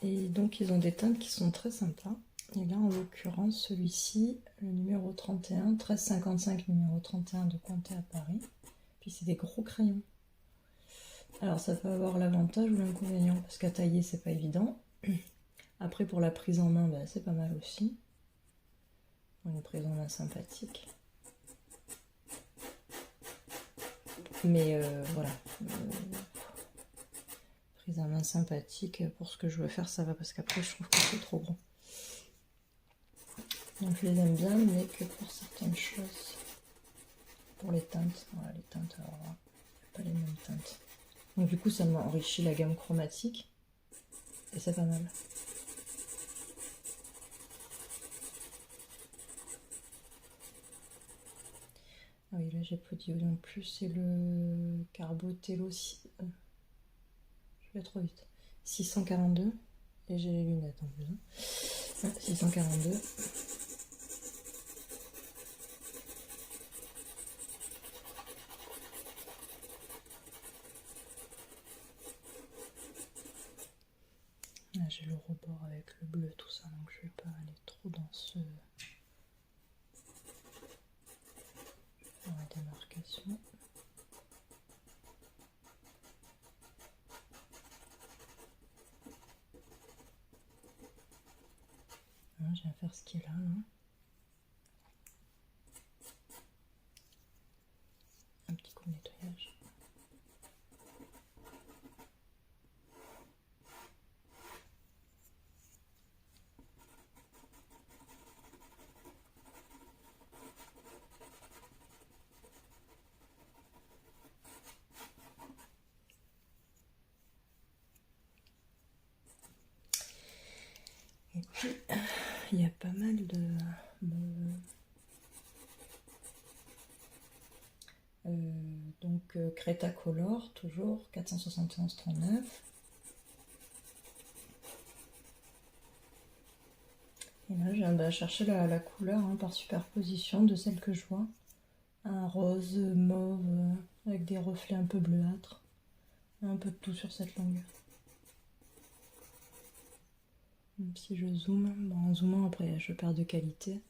Et donc ils ont des teintes qui sont très sympas. Et là, en l'occurrence, celui-ci, le numéro 31, 1355, numéro 31 de Comté à Paris. Puis c'est des gros crayons. Alors ça peut avoir l'avantage ou l'inconvénient, parce qu'à tailler, c'est pas évident. Après, pour la prise en main, bah, c'est pas mal aussi. Une prise en main sympathique. Mais voilà. prise à main sympathique. Pour ce que je veux faire, ça va, parce qu'après, je trouve que c'est trop gros. Donc je les aime bien, mais que pour certaines choses. Pour les teintes, voilà, les teintes, alors là, pas les mêmes teintes. Donc du coup, ça m'enrichit la gamme chromatique. Et c'est pas mal. Ah oui, là j'ai pas dit non plus, c'est le Carbotello, je vais trop vite. 642, et j'ai les lunettes en plus. Hein. 642. Là j'ai le rebord avec le bleu, tout ça, donc je vais pas aller trop dans dans la démarcation. Je viens faire ce qui est là. Un petit coup de nettoyage. Et puis, il y a pas mal de... donc Cretacolor, toujours 471,39. Et là, je viens de chercher la couleur par superposition de celle que je vois. Un rose, mauve, avec des reflets un peu bleuâtres. Un peu de tout sur cette longueur. Même si je zoome, bon, en zoomant après je perds de qualité.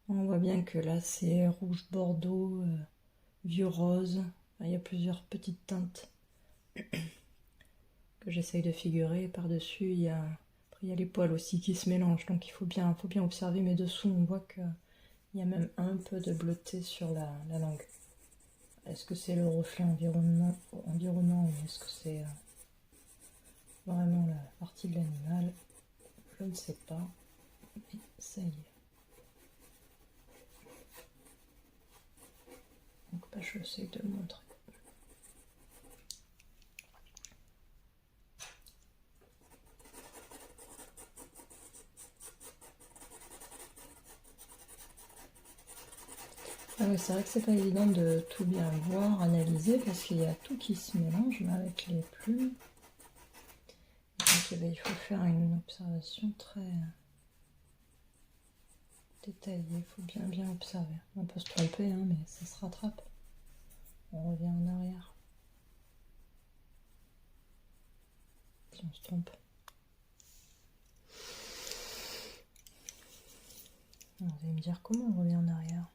On voit bien que là c'est rouge bordeaux, vieux rose. Enfin, il y a plusieurs petites teintes que j'essaye de figurer. Par-dessus, il y a les poils aussi qui se mélangent. Donc il faut bien observer. Mais dessous, on voit qu'il y a même un peu de bleuté sur la langue. Est-ce que c'est le reflet environnant ou est-ce que c'est vraiment la partie de l'animal? Je ne sais pas. Mais ça y est. Donc bah, je vais essayer de le montrer. Ah oui, c'est vrai que c'est pas évident de tout bien voir, analyser, parce qu'il y a tout qui se mélange là avec les plumes. Donc il faut faire une observation très détaillée, il faut bien observer. On peut se tromper, mais ça se rattrape. On revient en arrière. Si on se trompe. Vous allez me dire comment on revient en arrière.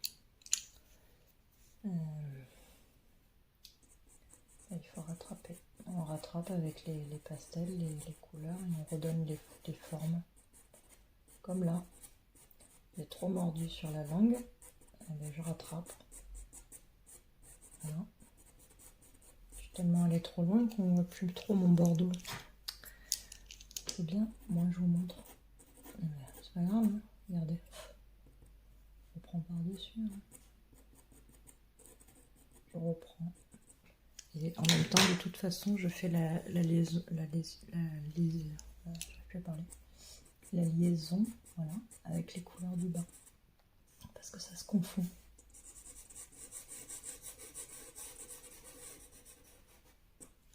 Il faut rattraper. On rattrape avec les pastels, les couleurs, et on redonne les formes. Comme là. J'ai trop mordu sur la langue. Je rattrape. Voilà. Je suis tellement allée trop loin qu'on ne voit plus trop mon bordeaux. C'est bien, moi je vous montre. C'est pas grave, regardez. Je reprends par-dessus. Je reprends. Et en même temps, de toute façon, je fais la liaison, voilà, avec les couleurs du bas. Parce que ça se confond.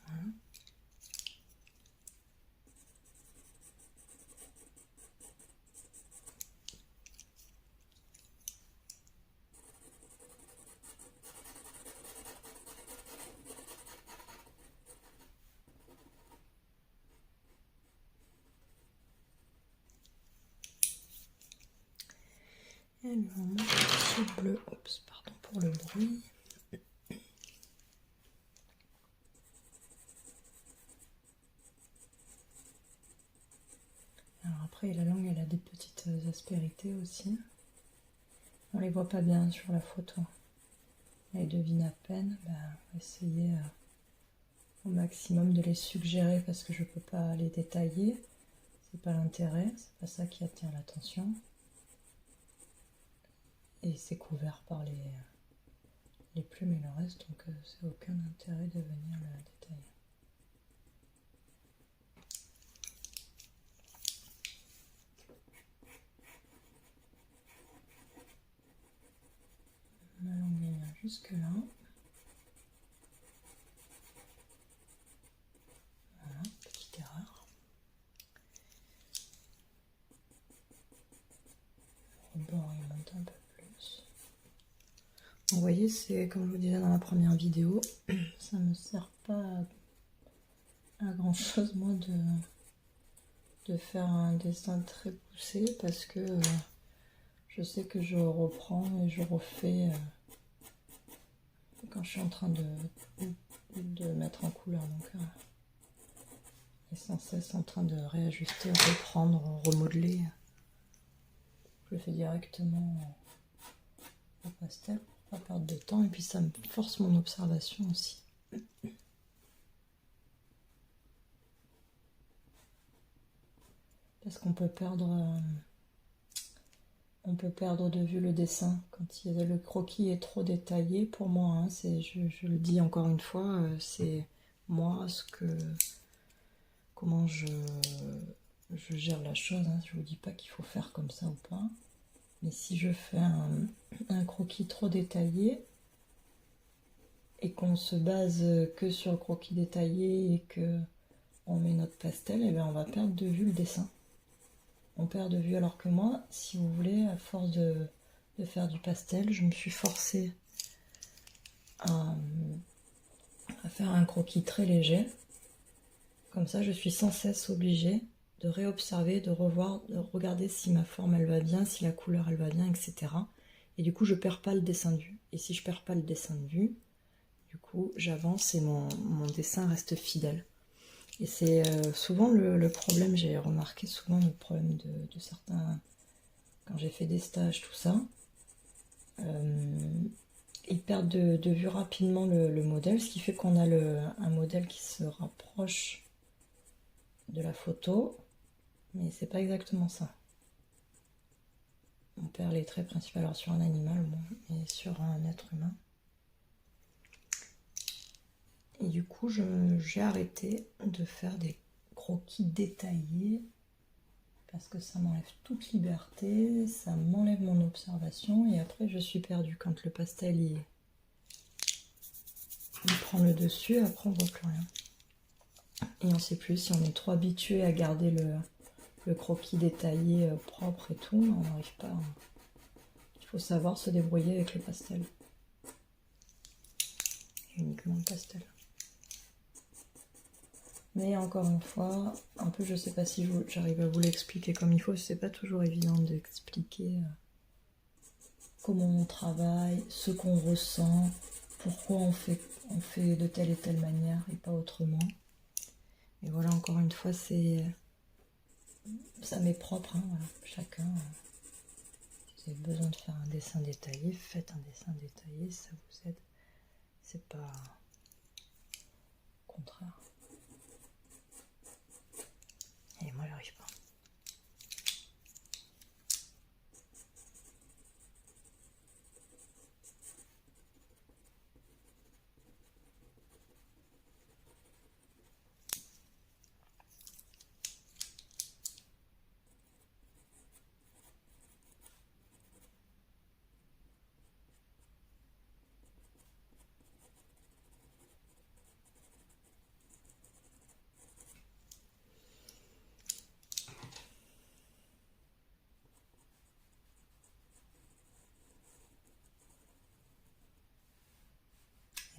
Voilà. Et lui on montre ce bleu. Oups, pardon pour le bruit. Alors après, la langue, elle a des petites aspérités aussi. On les voit pas bien sur la photo. Elle devine à peine. On va essayer au maximum de les suggérer parce que je peux pas les détailler. C'est pas l'intérêt, c'est pas ça qui attire l'attention. Et c'est couvert par les plumes et le reste, donc c'est aucun intérêt de venir le détailler. Ma langue vient jusque là. Voilà, petite erreur. Le bord il monte un peu plus. Vous voyez, c'est comme je vous disais dans la première vidéo, ça me sert pas à grand chose moi de faire un dessin très poussé parce que je sais que je reprends et je refais quand je suis en train de mettre en couleur. Donc et sans cesse en train de réajuster, reprendre, remodeler. Je le fais directement au pastel pour pas perdre de temps et puis ça me force mon observation aussi. Parce qu'on peut perdre de vue le dessin quand le croquis est trop détaillé. Pour moi, hein, je le dis encore une fois, c'est moi comment je gère la chose. Hein. Je vous dis pas qu'il faut faire comme ça ou pas, mais si je fais un croquis trop détaillé et qu'on se base que sur le croquis détaillé et que on met notre pastel, et bien on va perdre de vue le dessin. On perd de vue, alors que moi, si vous voulez, à force de faire du pastel, je me suis forcée à faire un croquis très léger. Comme ça, je suis sans cesse obligée de réobserver, de revoir, de regarder si ma forme elle va bien, si la couleur elle va bien, etc. Et du coup, je perds pas le dessin de vue. Et si je perds pas le dessin de vue, du coup, j'avance et mon dessin reste fidèle. Et c'est souvent le problème, j'ai remarqué souvent le problème de certains, quand j'ai fait des stages, tout ça, ils perdent de vue rapidement le modèle, ce qui fait qu'on a un modèle qui se rapproche de la photo, mais c'est pas exactement ça. On perd les traits principaux, alors sur un animal, bon, mais sur un être humain. Et du coup, j'ai arrêté de faire des croquis détaillés parce que ça m'enlève toute liberté, ça m'enlève mon observation et après je suis perdue. Quand le pastel il prend le dessus, après on voit plus rien. Et on sait plus si on est trop habitué à garder le croquis détaillé propre et tout, on n'arrive pas. Il faut savoir se débrouiller avec le pastel. Uniquement le pastel. Mais encore une fois, un peu, je sais pas si j'arrive à vous l'expliquer comme il faut, c'est pas toujours évident d'expliquer comment on travaille, ce qu'on ressent, pourquoi on fait de telle et telle manière et pas autrement. Et voilà, encore une fois, ça m'est propre, hein, voilà. Chacun, si vous avez besoin de faire un dessin détaillé, faites un dessin détaillé, ça vous aide. C'est pas au contraire. Et moi, j'arrive pas.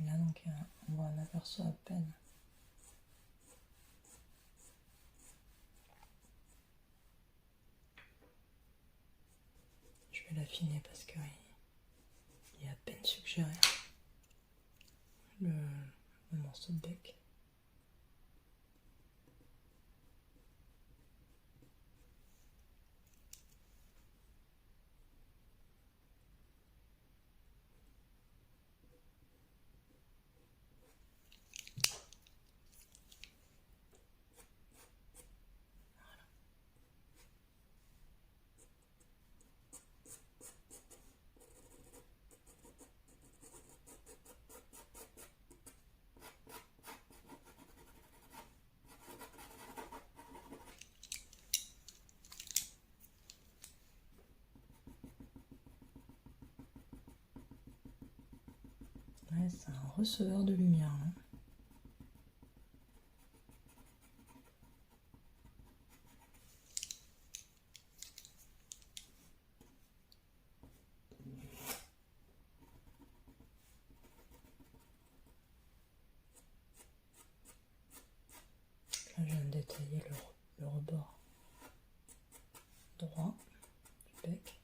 Et là, donc, on voit un aperçu à peine. Je vais l'affiner parce qu'il est à peine suggéré le morceau de bec. Ouais, c'est un receveur de lumière là. Là, je viens de détailler le rebord droit du bec.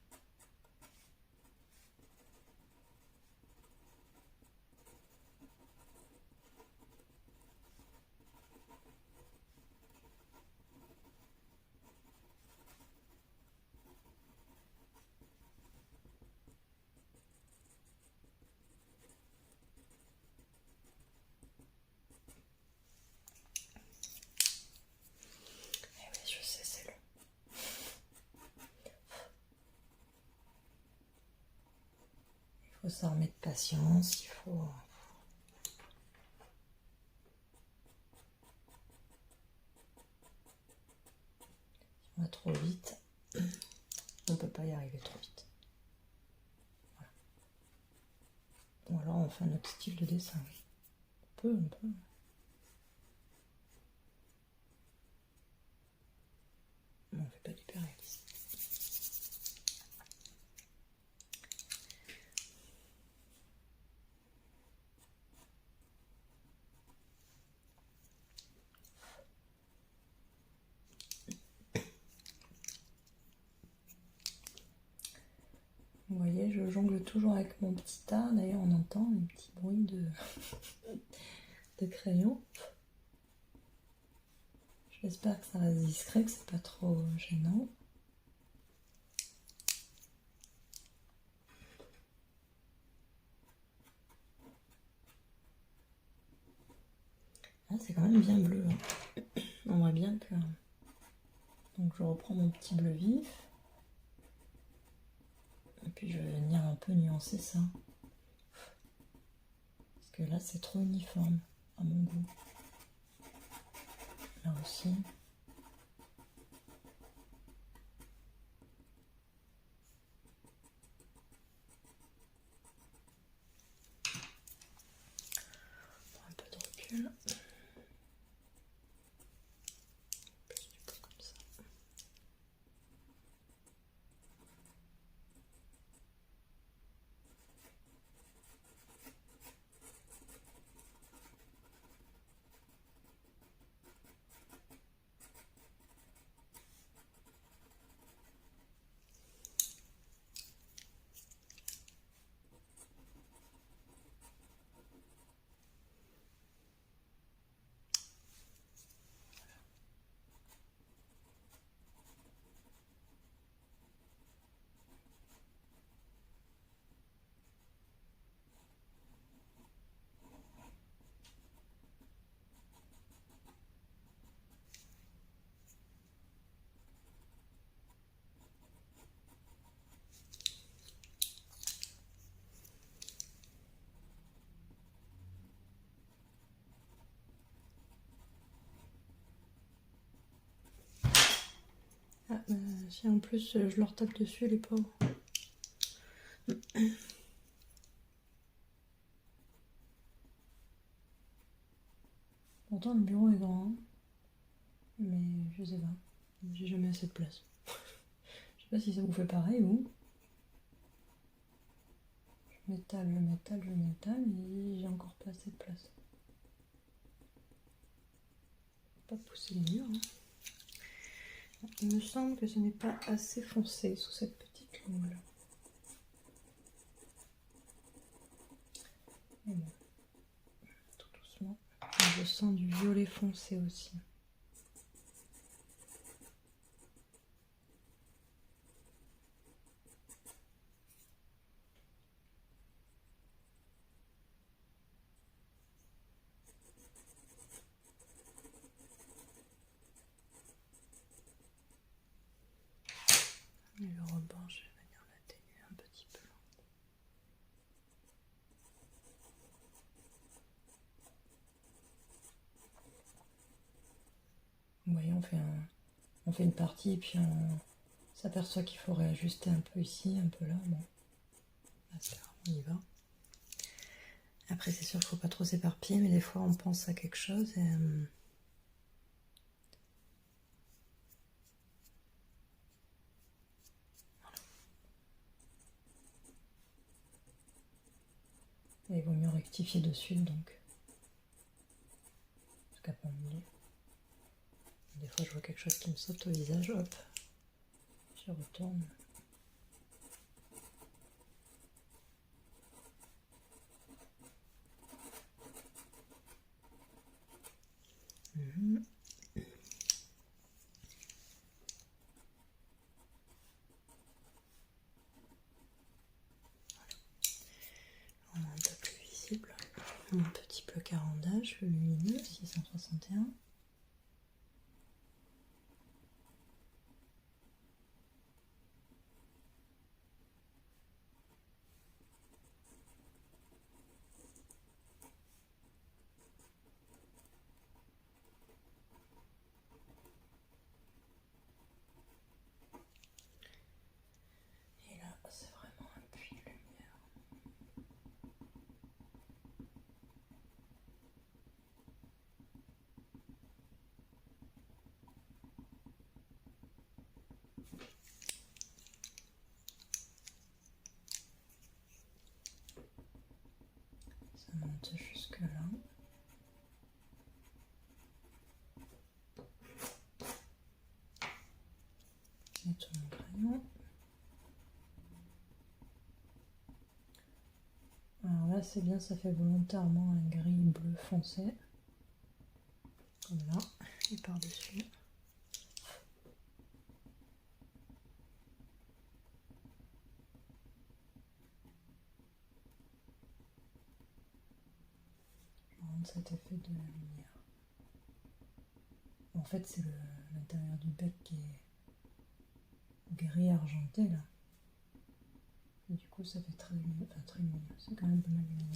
Eh oui, je sais, c'est long. Il faut s'armer de patience, il faut... Si on va trop vite, on ne peut pas y arriver trop vite. Voilà. Ou alors on fait un autre style de dessin. On peut. Mais on fait pas d'hyper réalisme. Vous voyez, je jongle toujours avec mon petit tas. D'ailleurs, on entend un petit bruit de crayon. J'espère que ça reste discret, que c'est pas trop gênant. Ah, c'est quand même bien bleu. Hein. On voit bien que... Donc je reprends mon petit bleu vif. Et puis je vais venir un peu nuancer ça. Parce que là c'est trop uniforme à mon goût. Là aussi. Un peu de recul. Plus du coup comme ça. Ah, si en plus je leur tape dessus les pauvres. Pourtant le bureau est grand, hein. Mais je sais pas, j'ai jamais assez de place. Je sais pas si ça vous fait pareil ou. Je m'étale, et j'ai encore pas assez de place. Pas pousser les murs. Hein. Il me semble que ce n'est pas assez foncé sous cette petite longue-là. Mais bon, tout doucement. Et je sens du violet foncé aussi. Et le rebord, je vais venir l'atténuer un petit peu. Vous voyez, on fait une partie et puis on s'aperçoit qu'il faut réajuster un peu ici, un peu là. Bon, on y va. Après c'est sûr qu'il ne faut pas trop s'éparpiller, mais des fois on pense à quelque chose et... Et il vaut mieux rectifier de suite, donc. Jusqu'à pas milieu. Des fois, je vois quelque chose qui me saute au visage, hop, je retourne. On a un peu plus visible. Mon petit placard d'âge lumineux, 661. Et là, c'est vraiment un puits de lumière. Ça monte jusque là. Et tout mon crayon. Alors là c'est bien, ça fait volontairement un gris bleu foncé. Comme là. Et par-dessus. Je rends cet effet de la lumière. En fait c'est l'intérieur du bec qui est gris argenté là. Et du coup ça fait très lumineux, enfin très lumineux, c'est quand même pas mal lumineux.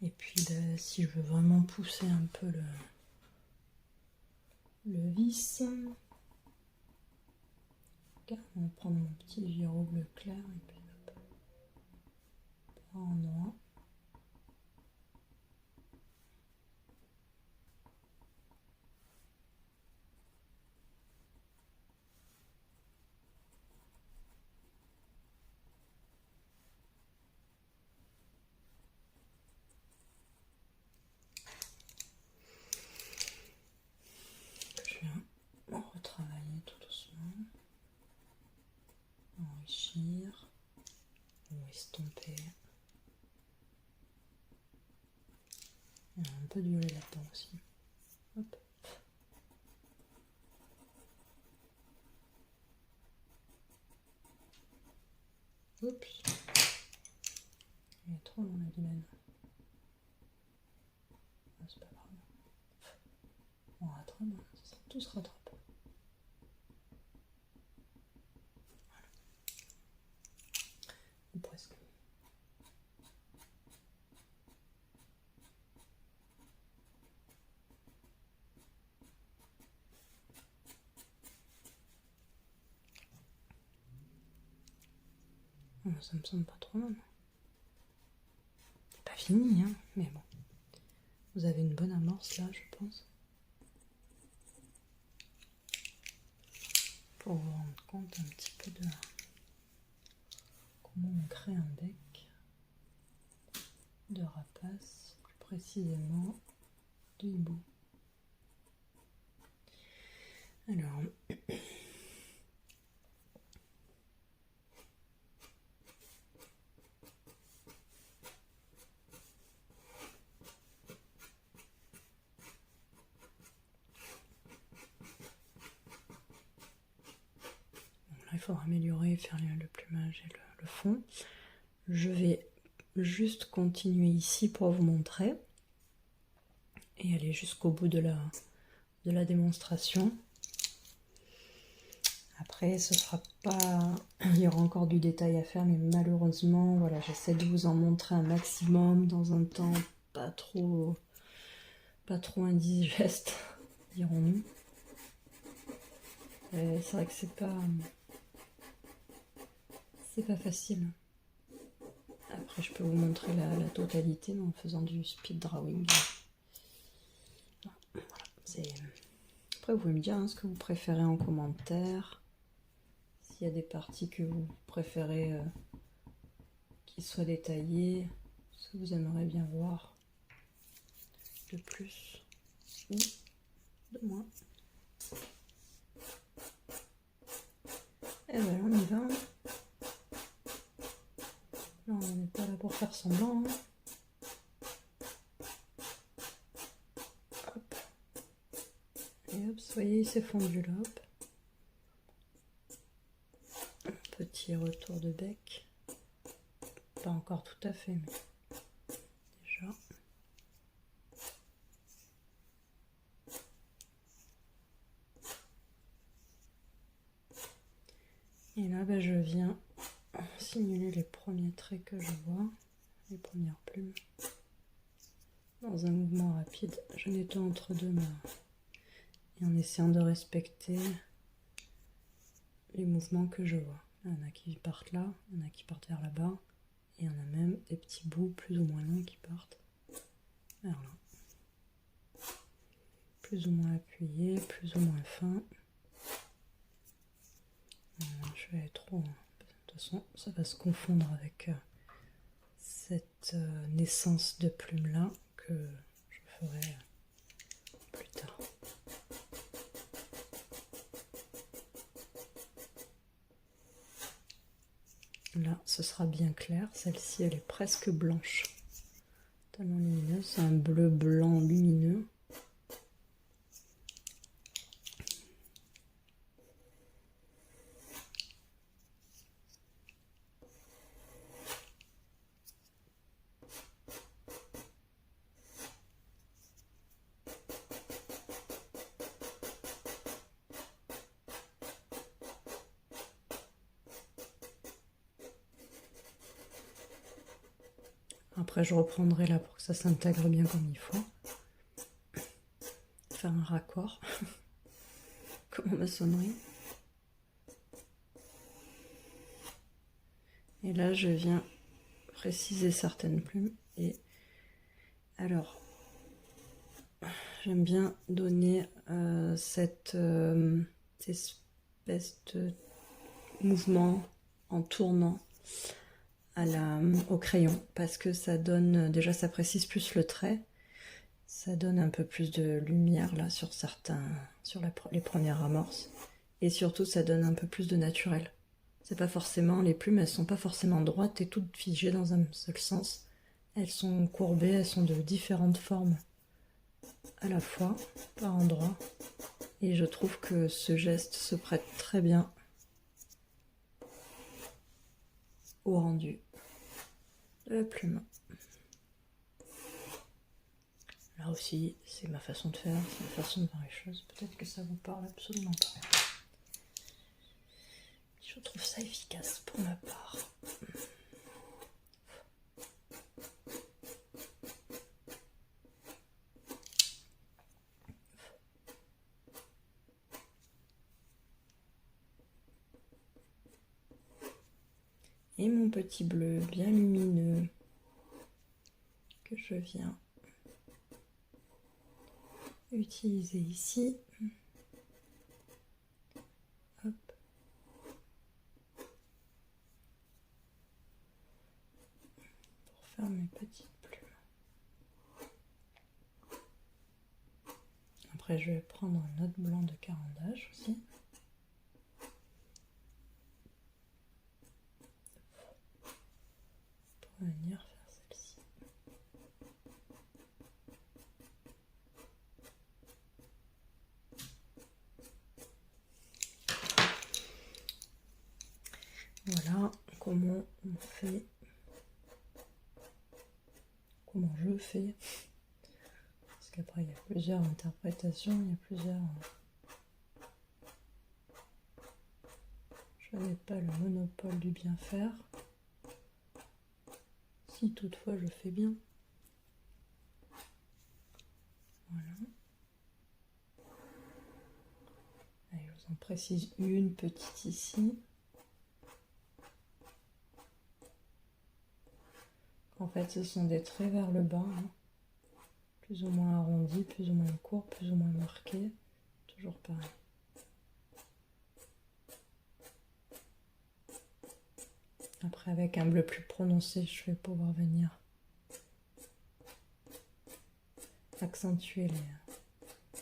Et puis si je veux vraiment pousser un peu le vis, on va prendre mon petit giro bleu clair et puis hop, par endroit. Je viens retravailler tout doucement, enrichir ou estomper. Il y a un peu de violet là-dedans aussi. Hop. Oups. Il est trop long la vilaine. Ah, c'est pas grave. On rattrape, tout se rattrape. Voilà. Ou presque. Ça me semble pas trop mal. C'est pas fini, hein, mais bon. Vous avez une bonne amorce là, je pense. Pour vous rendre compte un petit peu de comment on crée un bec de rapace, plus précisément de hibou. Alors, il faudra améliorer, faire le plumage et le fond. Je vais juste continuer ici pour vous montrer et aller jusqu'au bout de la démonstration. Après, ce sera pas... Il y aura encore du détail à faire, mais malheureusement, voilà, j'essaie de vous en montrer un maximum dans un temps pas trop indigeste, dirons-nous. C'est vrai que c'est pas facile. Après, Après, je peux vous montrer la totalité mais en faisant du speed drawing. Voilà, après, vous pouvez me dire hein, ce que vous préférez en commentaire. S'il y a des parties que vous préférez qui soient détaillées, ce que vous aimeriez bien voir de plus ou de moins. Et voilà, on y va. Là, on n'est pas là pour faire semblant. Hein. Hop. Et hop, vous voyez, il s'est fondu là. Hop. Un petit retour de bec. Pas encore tout à fait, mais déjà. Et là, ben, je viens simuler les premiers traits que je vois, les premières plumes. Dans un mouvement rapide, je nettoie entre deux mains. Et en essayant de respecter les mouvements que je vois. Il y en a qui partent là, il y en a qui partent vers là-bas. Et il y en a même des petits bouts plus ou moins longs qui partent vers là. Plus ou moins appuyés, plus ou moins fins. Je vais aller trop. De toute façon, ça va se confondre avec cette naissance de plumes là que je ferai plus tard. Là, ce sera bien clair. Celle-ci, elle est presque blanche. Tellement lumineuse. C'est un bleu-blanc lumineux. Après, je reprendrai là pour que ça s'intègre bien comme il faut. Faire un raccord, comme en maçonnerie. Et là, je viens préciser certaines plumes. Et alors, j'aime bien donner cette espèce de mouvement en tournant au crayon, parce que ça donne, déjà ça précise plus le trait, ça donne un peu plus de lumière là sur les premières amorces, et surtout ça donne un peu plus de naturel. C'est pas forcément, les plumes elles sont pas forcément droites et toutes figées dans un seul sens, elles sont courbées, elles sont de différentes formes à la fois, par endroits, et je trouve que ce geste se prête très bien au rendu de la plume. Là aussi, c'est ma façon de faire, c'est ma façon de voir les choses. Peut-être que ça vous parle absolument pas. Je trouve ça efficace pour ma part. Et mon petit bleu bien lumineux que je viens utiliser ici. Hop. Pour faire mes petites plumes. Après, je vais prendre un autre blanc de carandage aussi. Pour venir faire celle-ci. Voilà comment on fait, comment je fais, parce qu'après il y a plusieurs interprétations, il y a plusieurs... Je n'ai pas le monopole du bien faire, si toutefois je fais bien. Voilà. Allez, je vous en précise une petite ici. En fait, ce sont des traits vers le bas, hein. Plus ou moins arrondis, plus ou moins courts, plus ou moins marqués. Toujours pareil. Après, avec un bleu plus prononcé, je vais pouvoir venir accentuer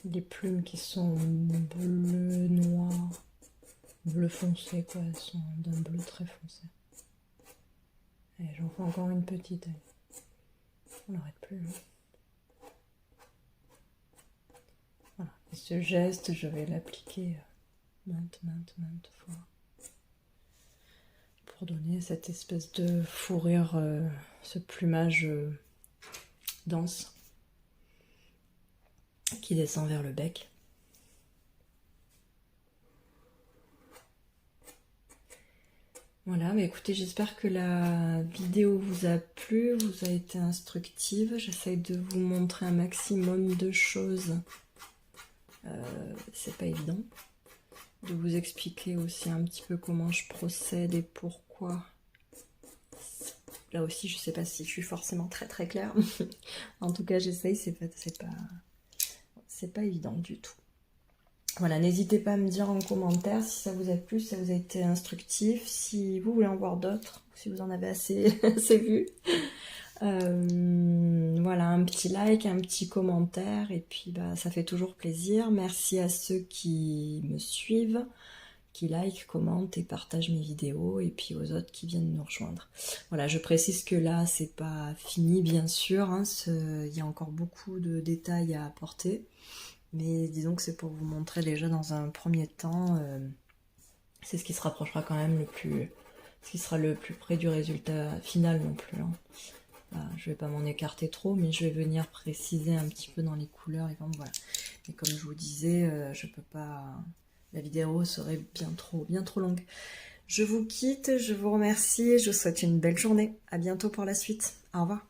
les plumes qui sont bleu noir, bleu foncé, quoi. Elles sont d'un bleu très foncé. Et j'en fais encore une petite. On n'arrête plus. Voilà. Et ce geste, je vais l'appliquer maintes fois. Pour donner cette espèce de fourrure, ce plumage dense qui descend vers le bec. Voilà, mais écoutez, j'espère que la vidéo vous a plu, vous a été instructive. J'essaye de vous montrer un maximum de choses. C'est pas évident. De vous expliquer aussi un petit peu comment je procède et pourquoi. Là aussi, je sais pas si je suis forcément très claire. En tout cas, j'essaye, c'est pas évident du tout. Voilà, n'hésitez pas à me dire en commentaire si ça vous a plu, si ça vous a été instructif, si vous voulez en voir d'autres, si vous en avez assez, assez vu. Voilà, un petit like, un petit commentaire, et puis bah, ça fait toujours plaisir. Merci à ceux qui me suivent, qui like, commentent et partagent mes vidéos, et puis aux autres qui viennent nous rejoindre. Voilà, je précise que là, c'est pas fini, bien sûr, hein, il y a encore beaucoup de détails à apporter. Mais disons que c'est pour vous montrer déjà dans un premier temps, c'est ce qui se rapprochera quand même ce qui sera le plus près du résultat final non plus. Hein. Là, je vais pas m'en écarter trop, mais je vais venir préciser un petit peu dans les couleurs. Et donc, voilà. Et comme je vous disais, je peux pas. La vidéo serait bien trop longue. Je vous quitte, je vous remercie, je vous souhaite une belle journée. À bientôt pour la suite. Au revoir.